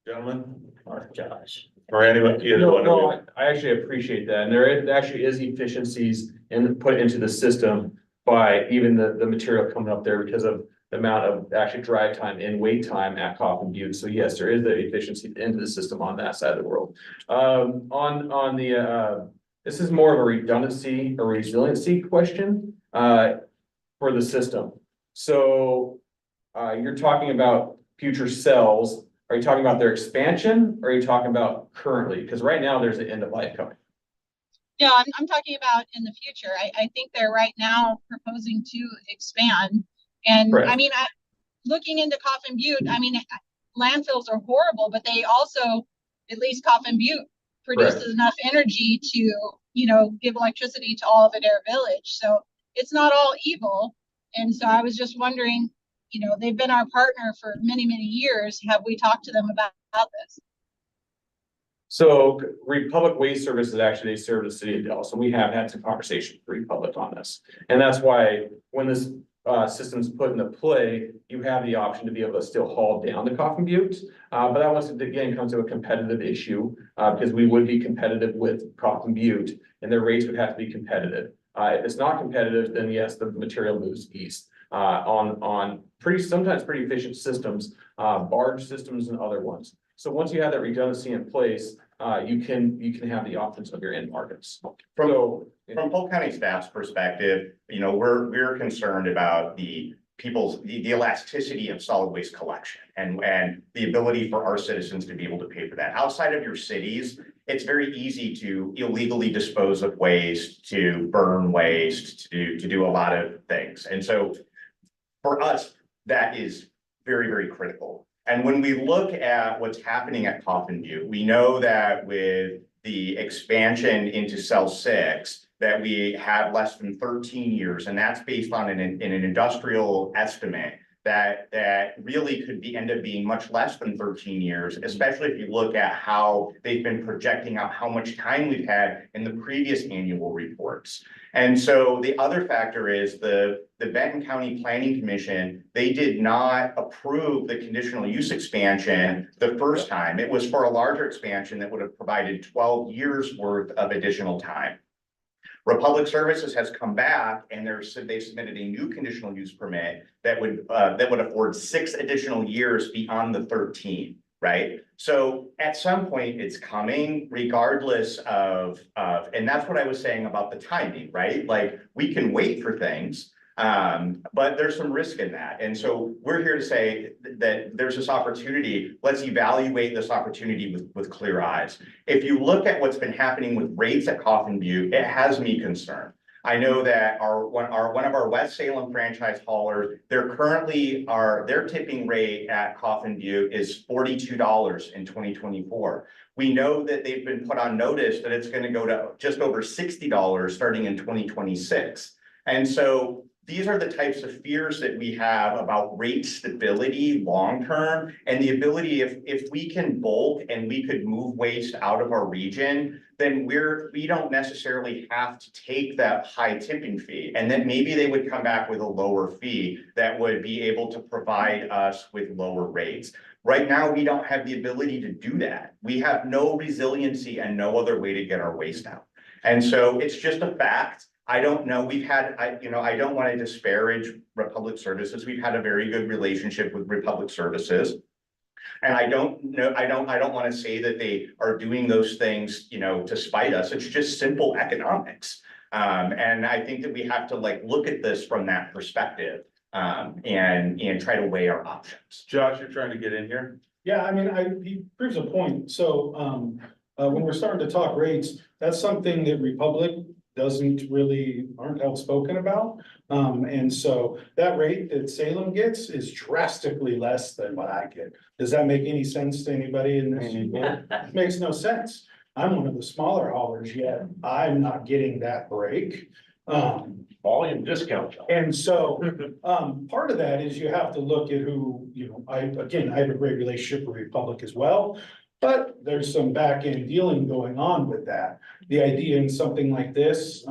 Gentlemen, Or Josh. or anyone, either No, one of you. no, I actually appreciate that, and actually is efficiencies put into the system by even the material coming up there because of the amount of actually drive time and wait time at Coffin Butte. So yes, there is the efficiency into the system on that side of the world. On the, this is more of a redundancy, or resiliency question, for the system. So, you're talking about future cells. Are you talking about their expansion, or are you talking about currently? Because right now there's an end of life coming. No, I'm talking about in the future. I think they're right now proposing to expand. And Correct. I mean, looking into Coffin Butte, I mean, landfills are horrible, but they also, at least Coffin Butte, produces Correct. enough energy to, you know, give electricity to all of Adair Village. So it's not all evil. And so I was just wondering, you know, they've been our partner for many, many years. Have we talked to them about this? So Republic Waste Services, actually, they serve the city of Dallas, and we have had some conversation with Republic on this. And that's why when this system's put into play, you have the option to be able to still haul down the Coffin Butte. But that once again comes to a competitive issue, because we would be competitive with Coffin Butte, and their rates would have to be competitive. If it's not competitive, then yes, the material moves east on sometimes pretty efficient systems, barge systems and other ones. So once you have that redundancy in place, you can have the options of your end markets. From Polk County staff's perspective, you know, we're concerned about the elasticity of solid waste collection and the ability for our citizens to be able to pay for that. Outside of your cities, it's very easy to illegally dispose of waste, to burn waste, to do a lot of things. And so for us, that is very, very critical. And when we look at what's happening at Coffin Butte, we know that with the expansion into cell 6, that we have less than 13 years, and that's based on an industrial estimate that really could end up being much less than 13 years, especially if you look at how they've been projecting out how much time we've had in the previous annual reports. And so the other factor is the Benton County Planning Commission, they did not approve the conditional use expansion the first time. It was for a larger expansion that would have provided 12 years worth of additional time. Republic Services has come back and they've submitted a new conditional use permit that would afford 6 additional years beyond the 13, right? So at some point it's coming regardless of, and that's what I was saying about the timing, right? Like we can wait for things, but there's some risk in that. And so we're here to say that there's this opportunity. Let's evaluate this opportunity with clear eyes. If you look at what's been happening with rates at Coffin Butte, it has me concerned. I know that one of our West Salem franchise haulers, their tipping rate at Coffin Butte is $42 in 2024. We know that they've been put on notice that it's going to go to just over $60 starting in 2026. And so these are the types of fears that we have about rate stability long-term, and the ability, if we can bulk and we could move waste out of our region, then we don't necessarily have to take that high tipping fee. And then maybe they would come back with a lower fee that would be able to provide us with lower rates. Right now, we don't have the ability to do that. We have no resiliency and no other way to get our waste out. And so it's just a fact. I don't know. I don't want to disparage Republic Services. We've had a very good relationship with Republic Services. And I don't want to say that they are doing those things, you know, to spite us. It's just simple economics. And I think that we have to look at this from that perspective, and try to weigh our options. Josh, you're trying to get in here? Yeah, I mean, he proves a point. So when we're starting to talk rates, that's something that Republic aren't outspoken about. And so that rate that Salem gets is drastically less than what I get. Does that make any sense to anybody in this? It makes no sense. I'm one of the smaller haulers, yet I'm not getting that break. Volume discount. And so, part of that is you have to look at who, I have a great relationship with Republic as well. But there's some back end dealing going on with that. The idea in something like this,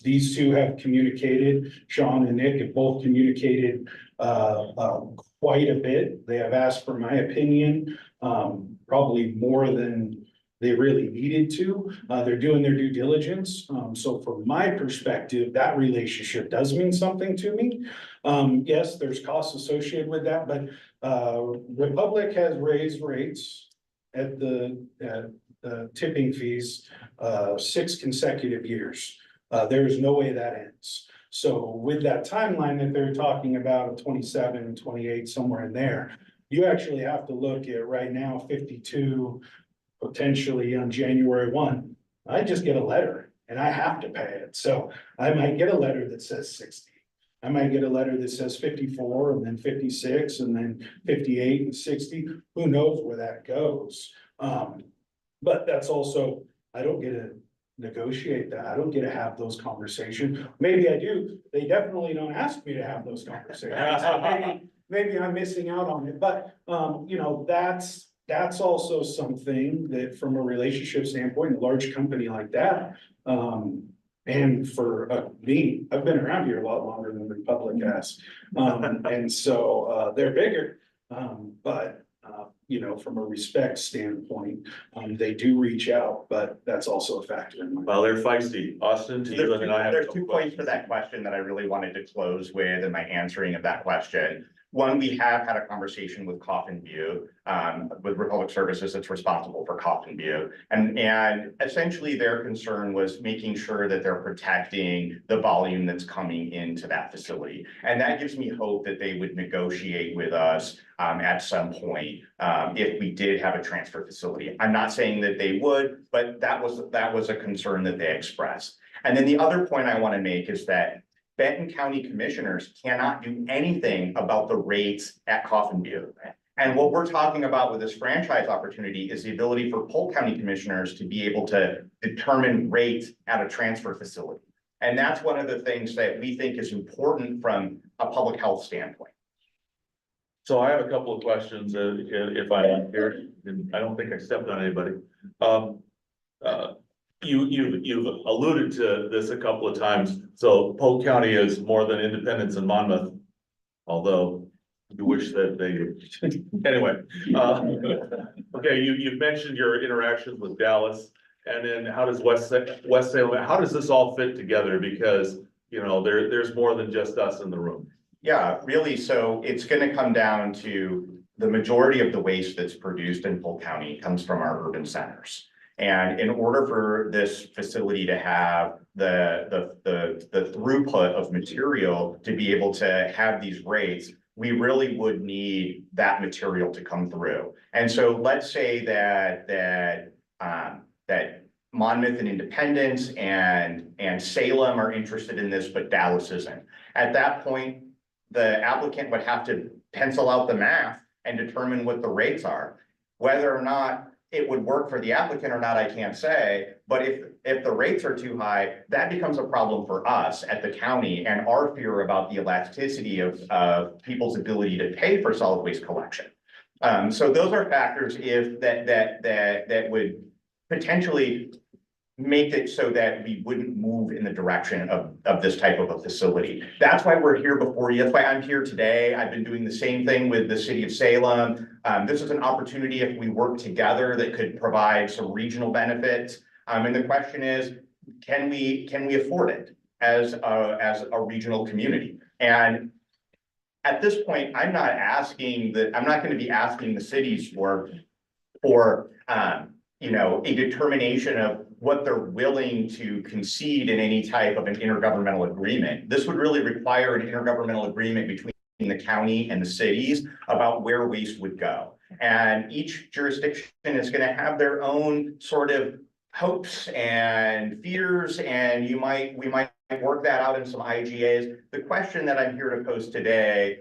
these two have communicated, Sean and Nick have both communicated, quite a bit. They have asked for my opinion, probably more than they really needed to. They're doing their due diligence. So from my perspective, that relationship does mean something to me. Yes, there's costs associated with that, but Republic has raised rates at the tipping fees 6 consecutive years. There's no way that ends. So with that timeline that they're talking about, 27, 28, somewhere in there, you actually have to look at right now 52, potentially on January 1. I just get a letter and I have to pay it. So I might get a letter that says 60. I might get a letter that says 54 and then 56 and then 58 and 60. Who knows where that goes? But that's also, I don't get to negotiate that. I don't get to have those conversations. Maybe I do. They definitely don't ask me to have those conversations. So maybe I'm missing out on it, but that's also something that from a relationship standpoint, a large company like that, and for me, I've been around here a lot longer than Republic has. And so they're bigger, but from a respect standpoint, they do reach out, but that's also a factor in my. Well, they're feisty. Austin, to you, and then I have. There's 2 points to that question that I really wanted to close with in my answering of that question. One, we have had a conversation with Coffin View, with Republic Services that's responsible for Coffin View. And essentially their concern was making sure that they're protecting the volume that's coming into that facility. And that gives me hope that they would negotiate with us at some point if we did have a transfer facility. I'm not saying that they would, but that was a concern that they expressed. And then the other point I want to make is that Benton County commissioners cannot do anything about the rates at Coffin View. And what we're talking about with this franchise opportunity is the ability for Polk County commissioners to be able to determine rates at a transfer facility. And that's one of the things that we think is important from a public health standpoint. So I have a couple of questions, if I am here, and I don't think I stepped on anybody. You've alluded to this a couple of times. So Polk County is more than Independence and Monmouth, although you wish that they, anyway. Okay, you've mentioned your interactions with Dallas, and then how does West Salem, how does this all fit together? Because, there's more than just us in the room. Yeah, really. So it's going to come down to the majority of the waste that's produced in Polk County comes from our urban centers. And in order for this facility to have the throughput of material to be able to have these rates, we really would need that material to come through. And so let's say that Monmouth and Independence and Salem are interested in this, but Dallas isn't. At that point, the applicant would have to pencil out the math and determine what the rates are. Whether or not it would work for the applicant or not, I can't say, but if the rates are too high, that becomes a problem for us at the county and our fear about the elasticity of people's ability to pay for solid waste collection. So those are factors that would potentially make it so that we wouldn't move in the direction of this type of a facility. That's why we're here before you. That's why I'm here today. I've been doing the same thing with the city of Salem. This is an opportunity if we work together that could provide some regional benefits. And the question is, can we afford it as a regional community? And at this point, I'm not going to be asking the cities for a determination of what they're willing to concede in any type of an intergovernmental agreement. This would really require an intergovernmental agreement between the county and the cities about where waste would go. And each jurisdiction is going to have their own sort of hopes and fears, and we might work that out in some IGAs. The question that I'm here to pose today,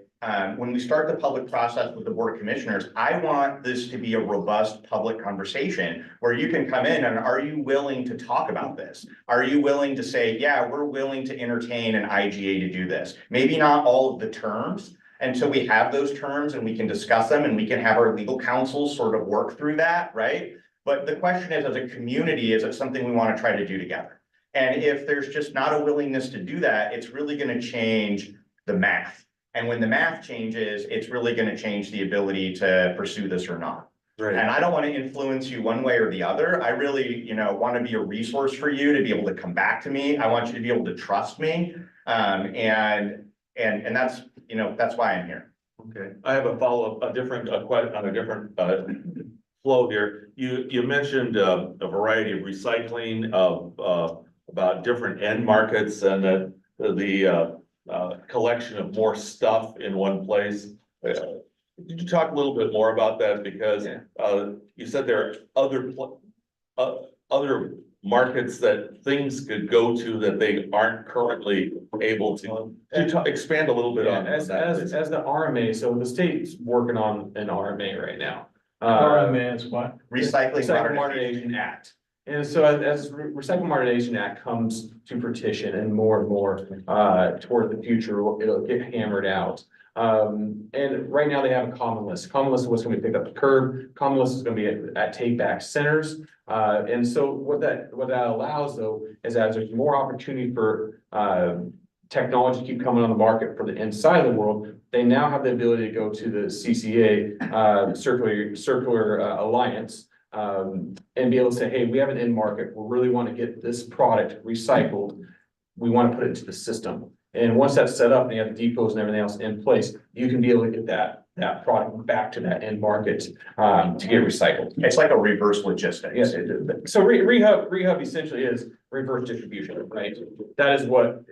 when we start the public process with the Board of Commissioners, I want this to be a robust public conversation where you can come in and are you willing to talk about this? Are you willing to say, yeah, we're willing to entertain an IGA to do this? Maybe not all of the terms until we have those terms and we can discuss them and we can have our legal counsel sort of work through that, right? But the question is, as a community, is it something we want to try to do together? And if there's just not a willingness to do that, it's really going to change the math. And when the math changes, it's really going to change the ability to pursue this or not. Right. And I don't want to influence you one way or the other. I really, want to be a resource for you to be able to come back to me. I want you to be able to trust me. And that's, that's why I'm here. Okay, I have a follow-up, on a different flow here. You mentioned a variety of recycling of about different end markets and the collection of more stuff in one place. Could you talk a little bit more about that? Because you said there are other markets that things could go to that they aren't currently able to. Could you expand a little bit on As that? the RMA, so the state's working on an RMA right now. RMA is what? Recycling Recycle Modernization Modernization Act. And so as Recycle Modernization Act comes to fruition and more toward the future, it'll get hammered out. And right now they have a common list. Common list is what's gonna be picked up the curb. Common list is gonna be at take back centers. And so what that allows though, is as there's more opportunity for technology to keep coming on the market for the inside of the world, they now have the ability to go to the CCA, Circular Alliance, and be able to say, hey, we have an end market. We really want to get this product recycled. We want to put it into the system. And once that's set up and you have the depots and everything else in place, you can be able to get that product back to that end market to get recycled. It's like a reverse logistics. Yes, so rehab essentially is reverse distribution, right? That is what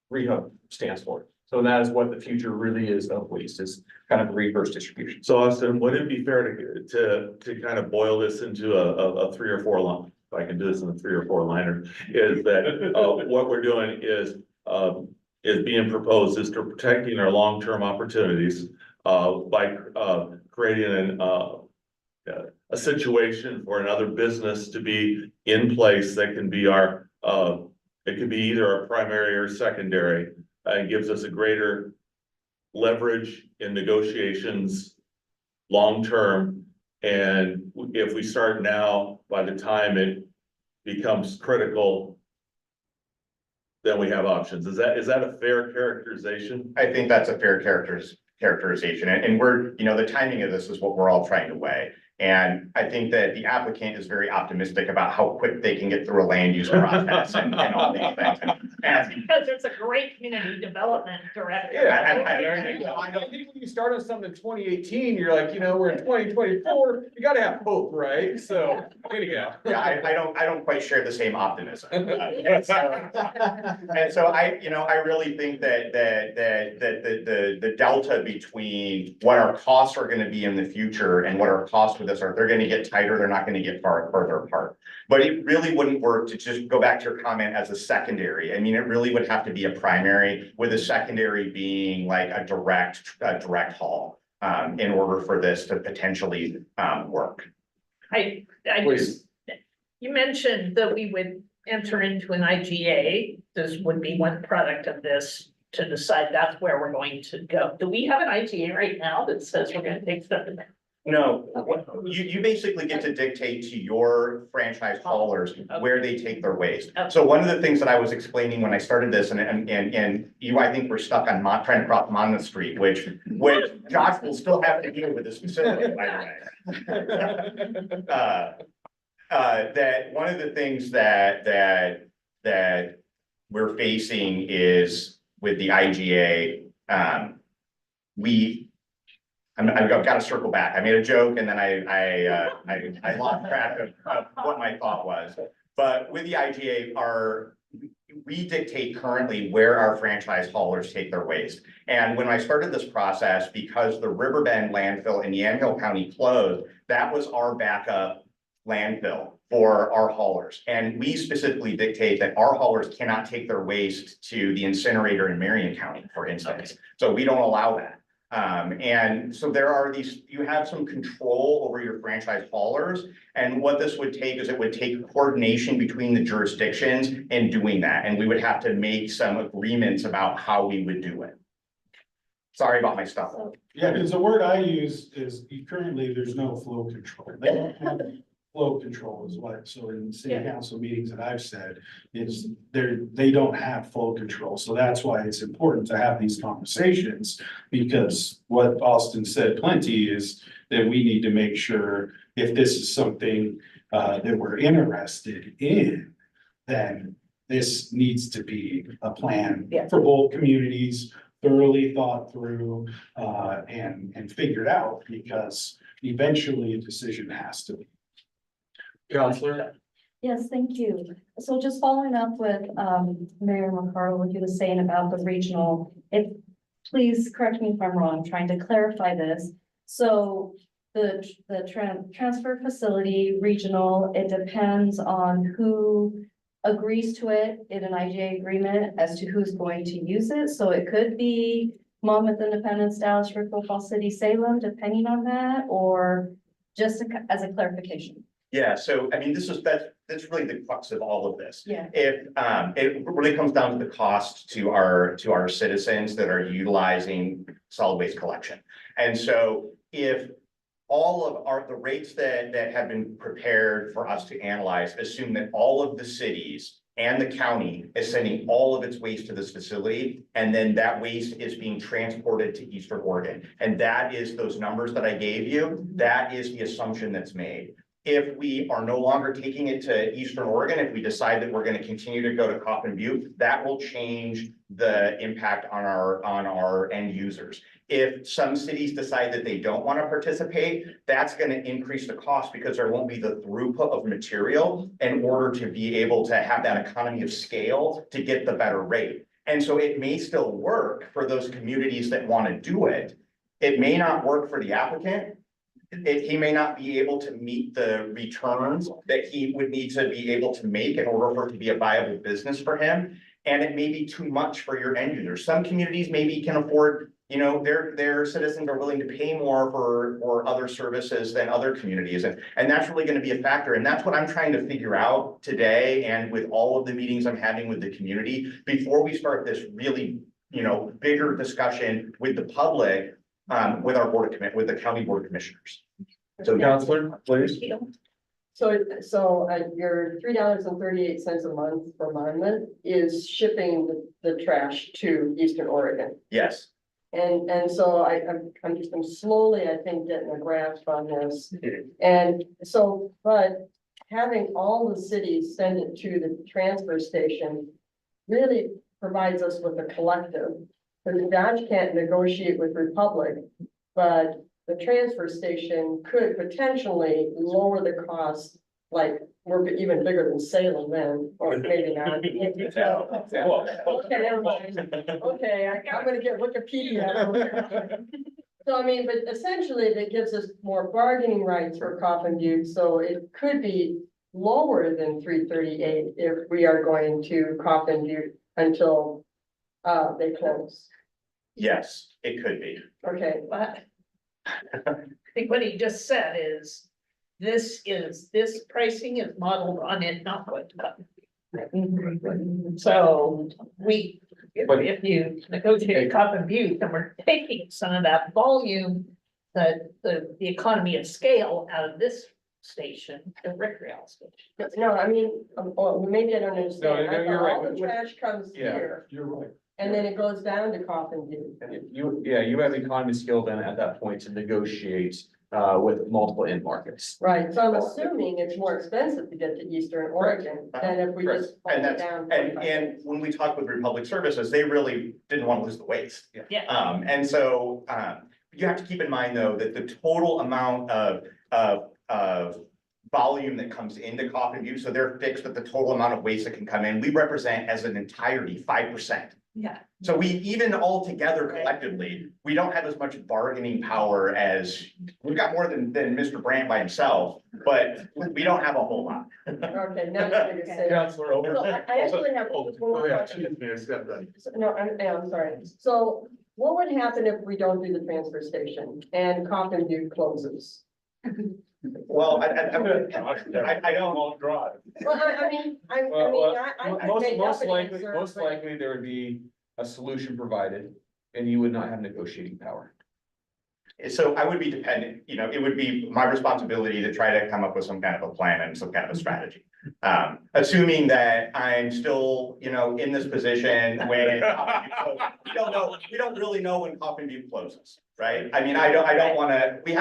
rehab stands for. So that is what the future really is of waste, is kind of reverse distribution. So Austin, would it be fair to kind of boil this into a 3 or 4 line? If I can do this in a 3 or 4 liner, is that what we're doing is being proposed is to protecting our long-term opportunities by creating a situation for another business to be in place that can be it could be either our primary or secondary, and gives us a greater leverage in negotiations long-term. And if we start now, by the time it becomes critical, then we have options. Is that a fair characterization? I think that's a fair characterization. And we're, the timing of this is what we're all trying to weigh. And I think that the applicant is very optimistic about how quick they can get through a land use process and all these things. Because it's a great community development director. Yeah, I think when you start on something in 2018, you're like, we're in 2024, you gotta have hope, right? So, anyhow. Yeah, I don't quite share the same optimism. And so I really think that the delta between what our costs are gonna be in the future and what our costs with this are, they're gonna get tighter, they're not gonna get further apart. But it really wouldn't work to just go back to your comment as a secondary. I mean, it really would have to be a primary, with a secondary being like a direct haul, in order for this to potentially work. I just, you mentioned that we would enter into an IGA. This would be one product of this to decide that's where we're going to go. Do we have an IGA right now that says we're gonna take stuff in there? No, you basically get to dictate to your franchise haulers where they take their waste. So one of the things that I was explaining when I started this, and you, I think we're stuck on trying to cross Monmouth Street, which Josh will still have to deal with this facility, by the way. That one of the things that we're facing is with the IGA, I've got to circle back. I made a joke and then I lost track of what my thought was. But with the IGA, we dictate currently where our franchise haulers take their waste. And when I started this process, because the Riverbend landfill in Yamhill County closed, that was our backup landfill for our haulers. And we specifically dictate that our haulers cannot take their waste to the incinerator in Marion County, for instance. So we don't allow that. And so there are these, you have some control over your franchise haulers. And what this would take is it would take coordination between the jurisdictions in doing that. And we would have to make some agreements about how we would do it. Sorry about my stuff. Yeah, because the word I use is currently there's no flow control. They don't have flow control is what, so in city council meetings that I've said is they don't have flow control. So that's why it's important to have these conversations. Because what Austin said plenty is that we need to make sure if this is something that we're interested in, then this needs to be a plan for both communities, thoroughly thought through, and figured out, because eventually a decision has to be. Counselor? Yes, thank you. So just following up with Mayor McCarl, what he was saying about the regional, please correct me if I'm wrong, I'm trying to clarify this. So the transfer facility regional, it depends on who agrees to it in an IGA agreement as to who's going to use it. So it could be Monmouth, Independence, Dallas, Rickville, Fall City, Salem, depending on that, or just as a clarification. Yeah, so I mean, that's really the crux of all of this. Yeah. If it really comes down to the cost to our citizens that are utilizing solid waste collection. And so if all of the rates that have been prepared for us to analyze assume that all of the cities and the county is sending all of its waste to this facility, and then that waste is being transported to Eastern Oregon. And that is those numbers that I gave you, that is the assumption that's made. If we are no longer taking it to Eastern Oregon, if we decide that we're going to continue to go to Coffin Butte, that will change the impact on our end users. If some cities decide that they don't want to participate, that's going to increase the cost because there won't be the throughput of material in order to be able to have that economy of scale to get the better rate. And so it may still work for those communities that want to do it. It may not work for the applicant. He may not be able to meet the returns that he would need to be able to make in order for it to be a viable business for him. And it may be too much for your end users. Some communities maybe can afford, you know, their citizens are willing to pay more for other services than other communities. And that's really going to be a factor. And that's what I'm trying to figure out today. And with all of the meetings I'm having with the community before we start this really, you know, bigger discussion with the public, with our with the county board of commissioners. So Counselor, please. So your $3.38 a month for Monmouth is shipping the trash to Eastern Oregon. Yes. And so I'm slowly, I think, getting a grasp on this. And so, but having all the cities send it to the transfer station really provides us with a collective. Because Dodge can't negotiate with Republic, but the transfer station could potentially lower the cost, like we're even bigger than Salem then, or maybe not. Okay, never mind. Okay, I'm gonna get Wikipedia. So I mean, but essentially that gives us more bargaining rights for Coffin Butte, so it could be lower than $3.38 if we are going to Coffin Butte until they close. Yes, it could be. Okay. But I think what he just said is, this pricing is modeled on it not going to come. So if you negotiate a Coffin Butte, then we're taking some of that volume, the economy of scale out of this station, the Rickreall station. No, I mean, well, maybe I don't understand. No, you're right. All the trash comes here You're right. and then it goes down to Coffin Butte. You have economy skill then at that point to negotiate with multiple end markets. Right, so I'm assuming it's more expensive to get to Eastern Oregon than if we just pull And it that's, down. and when we talked with Republic Services, they really didn't want to lose the waste. Yeah. And so, you have to keep in mind though, that the total amount of volume that comes into Coffin Butte, so they're fixed with the total amount of waste that can come in, we represent as an entirety 5%. Yeah. So we, even all together collectively, we don't have as much bargaining power as, we've got more than Mr. Brandt by himself, but we don't have a whole lot. Okay, now you're gonna say. Counselor So Over. I actually have Oh, just one go more ahead. question. Yes, got that. No, I'm sorry. So what would happen if we don't do the transfer station and Coffin View closes? Well, I don't, Long drive. Well, I mean, I mean, I Most, made most up an likely, answer, most but- likely there would be a solution provided and you would not have negotiating power. so I would be dependent, you know, it would be my responsibility to try to come up with some kind of a plan and some kind of a strategy. Assuming that I'm still, you know, in this position when, we don't really know when Coffin View closes, right? I mean, I don't wanna, we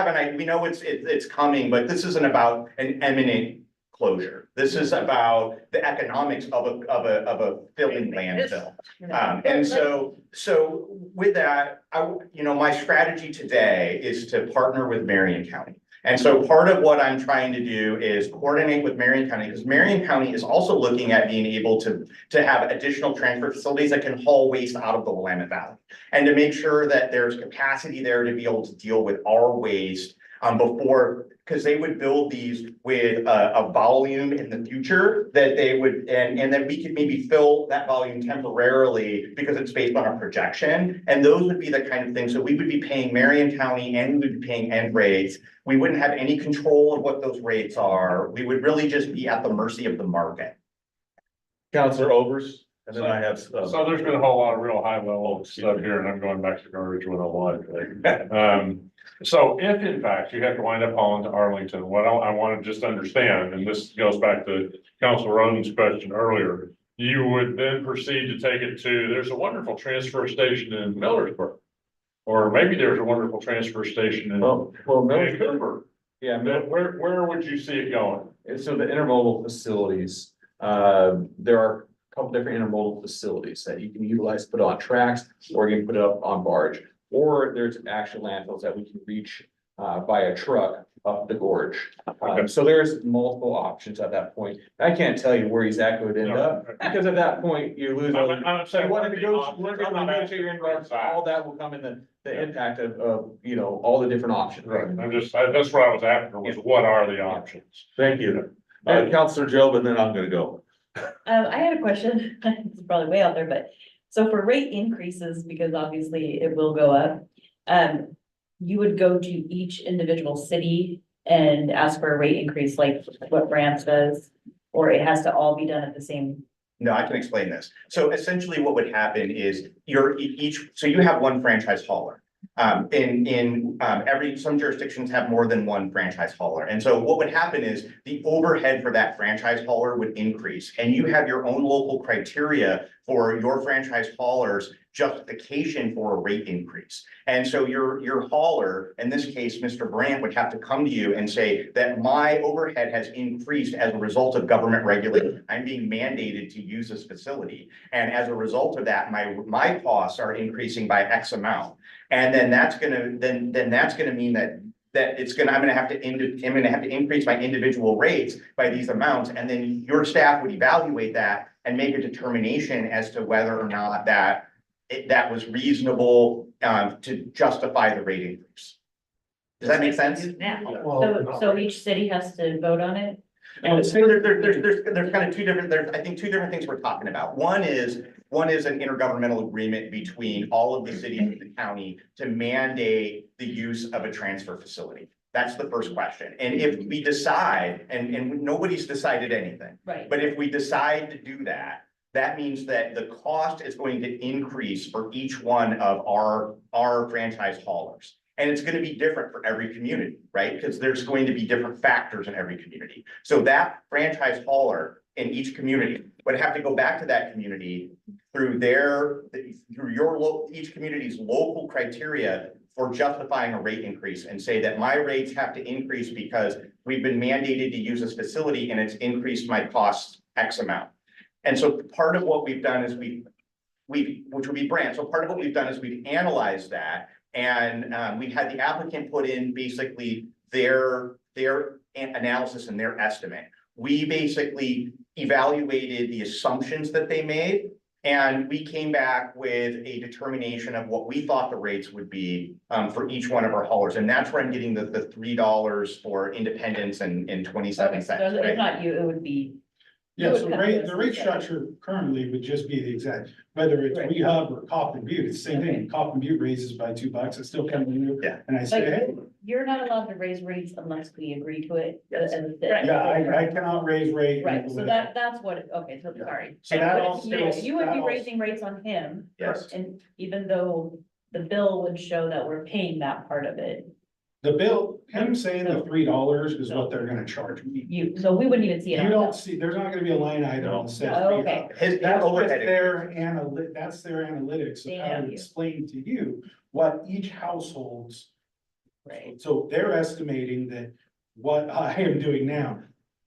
know it's coming, but this isn't about an imminent closure. This is about the economics of a filling landfill. And so with that, you know, my strategy today is to partner with Marion County. And so part of what I'm trying to do is coordinate with Marion County, because Marion County is also looking at being able to have additional transfer facilities that can haul waste out of the Willamette Valley. And to make sure that there's capacity there to be able to deal with our waste before, because they would build these with a volume in the future that they would, and then we could maybe fill that volume temporarily because it's based on a projection. And those would be the kind of things, so we would be paying Marion County and we would be paying end rates. We wouldn't have any control of what those rates are. We would really just be at the mercy of the market. Counselor Overs, and then I have. So there's been a whole lot of real high level stuff here, and I'm going back to garbage 101. So if in fact you have to wind up hauling to Arlington, what I want to just understand, and this goes back to Councilor Roden's question earlier, you would then proceed to take it to, there's a wonderful transfer station in Millersburg. Or maybe there's a wonderful transfer station in Vancouver. Yeah, Where would you see it going? and so the intermodal facilities, there are a couple different intermodal facilities that you can utilize, put on tracks, or you can put it up on barge. Or there's actual landfills that we can reach by a truck up the gorge. So there's multiple options at that point. I can't tell you where exactly it would end up, because at that point, you lose. I'm saying. You want to what are the negotiate, options? we're I'm gonna not negotiate your asking inbox, for that. all that will come in the impact of, you know, all the different options. Right, that's what I was after, was what are the options? Thank you. Counselor Job, and then I'm gonna go. I had a question, it's probably way out there, but, so for rate increases, because obviously it will go up. You would go to each individual city and ask for a rate increase, like what Branch does? Or it has to all be done at the same? No, I can explain this. So essentially what would happen is so you have one franchise hauler. Some jurisdictions have more than one franchise hauler. And so what would happen is the overhead for that franchise hauler would increase, and you have your own local criteria for your franchise hauler's justification for a rate increase. And so your hauler, in this case, Mr. Brandt, would have to come to you and say that my overhead has increased as a result of government regulation. I'm being mandated to use this facility. And as a result of that, my costs are increasing by X amount. And then that's gonna mean that I'm gonna have to increase my individual rates by these amounts, and then your staff would evaluate that and make a determination as to whether or not that was reasonable to justify the rate increase. Does that make sense? Now, so each city has to vote on it? And so there's kind of two different things we're talking about. One is an intergovernmental agreement between all of the cities in the county to mandate the use of a transfer facility. That's the first question. And if we decide, and nobody's decided anything, Right. but if we decide to do that, that means that the cost is going to increase for each one of our franchise haulers. And it's going to be different for every community, right? Because there's going to be different factors in every community. So that franchise hauler in each community would have to go back to that community through each community's local criteria for justifying a rate increase, and say that my rates have to increase because we've been mandated to use this facility and it's increased my costs X amount. And so part of what we've done is which would be Brandt. So part of what we've done is we've analyzed that, and we had the applicant put in basically their analysis and their estimate. We basically evaluated the assumptions that they made And we came back with a determination of what we thought the rates would be for each one of our haulers. And that's where I'm getting the $3 for independence and 27 Okay, so cents, it's right? not you, it would be, Yeah, would so come rate, to the us rate and say- structure currently would just be the exact, whether it's Right. Rehab or Coffin Butte, it's the same Okay. thing. Coffin Butte raises by $2, it's still coming to you. Yeah. And I say, like, hey, you're not allowed to raise rates unless we agree to it. Yes. And- yeah, I cannot raise rate. Right, so that's what, okay, so sorry. So that But also. You would that be also- raising rates on him. Yes. And even though the bill would show that we're paying that part of it, The bill, him saying the $3 is what they're gonna charge me. so we wouldn't even see it. You on the don't bill. see, there's not gonna be a line item that says. Oh, okay. His That's what overhead. that's their analytics They of how have to you. explain to you what each household's. Right. So they're estimating that what I am doing now,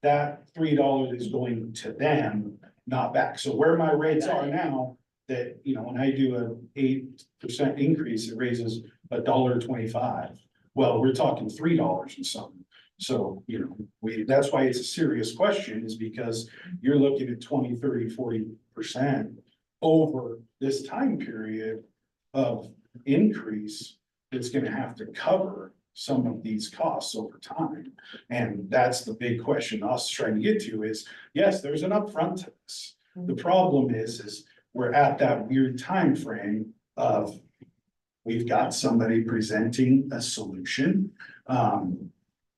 that $3 is going to them, not back. So where my rates are now, that, you know, when I do a 8% increase, it raises $1.25. Well, we're talking $3 and something. So, you know, that's why it's a serious question, is because you're looking at 20, 30, 40% over this time period of increase that's gonna have to cover some of these costs over time. And that's the big question us trying to get to is, yes, there's an upfront to this. The problem is we're at that weird time frame of we've got somebody presenting a solution.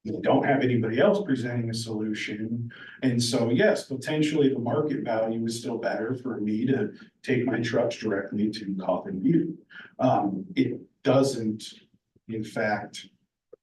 We don't have anybody else presenting a solution. And so, yes, potentially the market value is still better for me to take my trucks directly to Coffin Butte. It doesn't, in fact,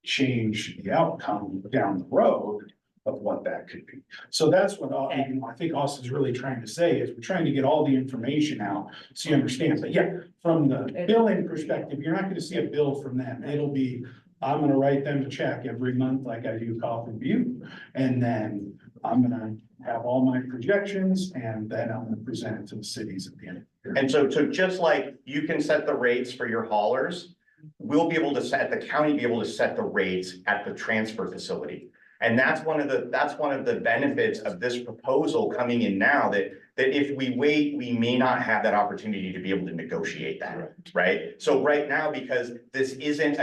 change the outcome down the road of what that could be. So that's what I think Austin's really trying to say is we're trying to get all the information out so you understand. But yeah, from the billing perspective, you're not gonna see a bill from them. It'll be, I'm gonna write them a check every month like I do Coffin Butte. And then I'm gonna have all my projections and then I'm gonna present it to the cities at the end. And so just like you can set the rates for your haulers, we'll be able to set, the county be able to set the rates at the transfer facility. And that's one of the benefits of this proposal coming in now, that if we wait, we may not have that opportunity to be able to negotiate that, right? So right now, because this isn't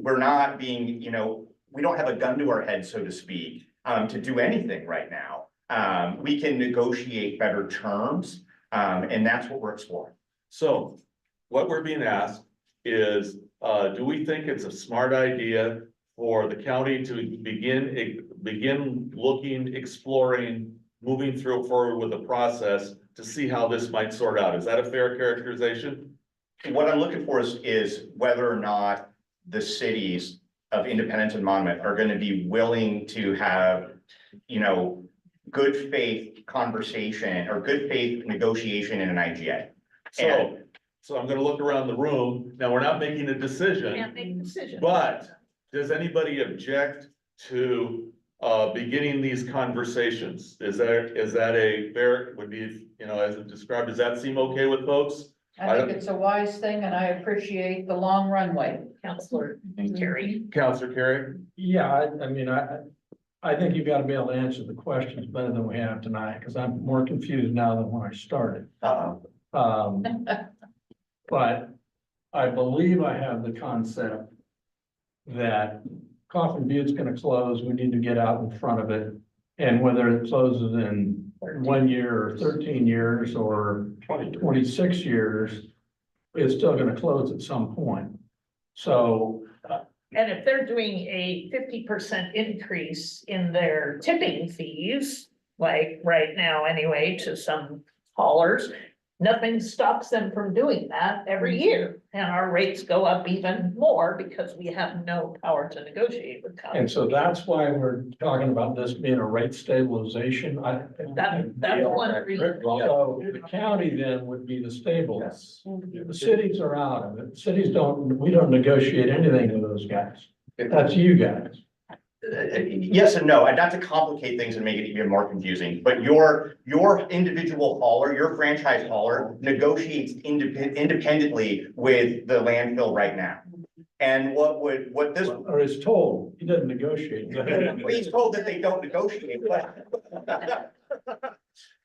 we're not being, you know, we don't have a gun to our head, so to speak, to do anything right now. We can negotiate better terms, and that's what we're exploring. So what we're being asked is, do we think it's a smart idea for the county to begin looking, exploring, moving forward with the process to see how this might sort out? Is that a fair characterization? What I'm looking for is whether or not the cities of Independence and Monmouth are gonna be willing to have, you know, good faith conversation or good faith negotiation in an IGA. So I'm gonna look around the room. Now, we're not making a decision. Can't make a decision. But does anybody object to beginning these conversations? Is that a fair, would be, you know, as it described, does that seem okay with folks? I think it's a wise thing and I appreciate the long runway. Counselor Carey. Counselor Carey? Yeah, I mean, I think you've got to be able to answer the questions better than we have tonight, because I'm more confused now than when I started. But I believe I have the concept that Coffin Butte's gonna close, we need to get out in front of it. And whether it closes in 1 year or 13 years or 26 years, it's still gonna close at some point. So, And if they're doing a 50% increase in their tipping fees, like right now anyway, to some haulers, nothing stops them from doing that every year. And our rates go up even more because we have no power to negotiate with and companies. so that's why we're talking about this being a rate stabilization. That's one reason. So the county then would be the stable. The cities are out of it. Cities we don't negotiate anything with those guys. That's you guys. Yes and no, and not to complicate things and make it even more confusing, but your individual hauler, your franchise hauler negotiates independently with the landfill right now. And what this, Or is told, he doesn't negotiate. he's told that they don't negotiate, but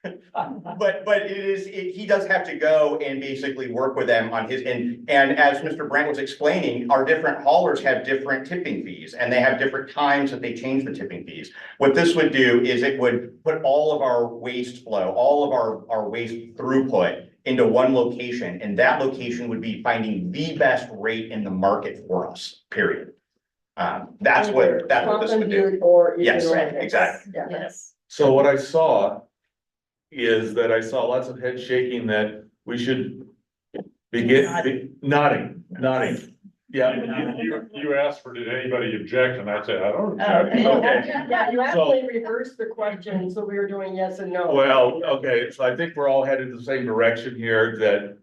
But he does have to go and basically work with them on his, and as Mr. Brent was explaining, our different haulers have different tipping fees, and they have different times that they change the tipping fees. What this would do is it would put all of our waste flow, all of our waste throughput into one location, and that location would be finding the best rate in the market for us, period. That's what this would do. Or. Yes, either or. exactly. Yeah. Yes. So what I saw is that I saw lots of head shaking that we should nodding. Yeah. You asked for, did anybody object? And I said, I don't Oh, object. Okay. Yeah, you actually reversed the question, so we were doing yes and no. Well, okay, so I think we're all headed the same direction here that,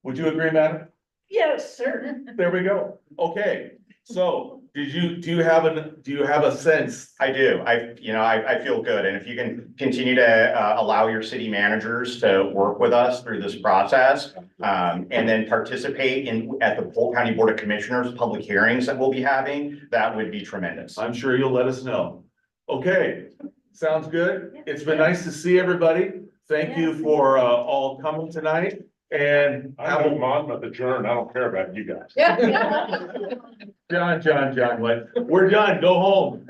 would you agree, madam? Yes, sir. There we go. Okay, so do you have a sense? I do. I feel good. And if you can continue to allow your city managers to work with us through this process, and then participate at the Polk County Board of Commissioners public hearings that we'll be having, that would be tremendous. I'm sure you'll let us know. Okay, sounds good. It's been nice to see everybody. Thank you for all coming tonight, and I move Monmouth adjourned. I don't care about you guys. John, what? We're done. Go home.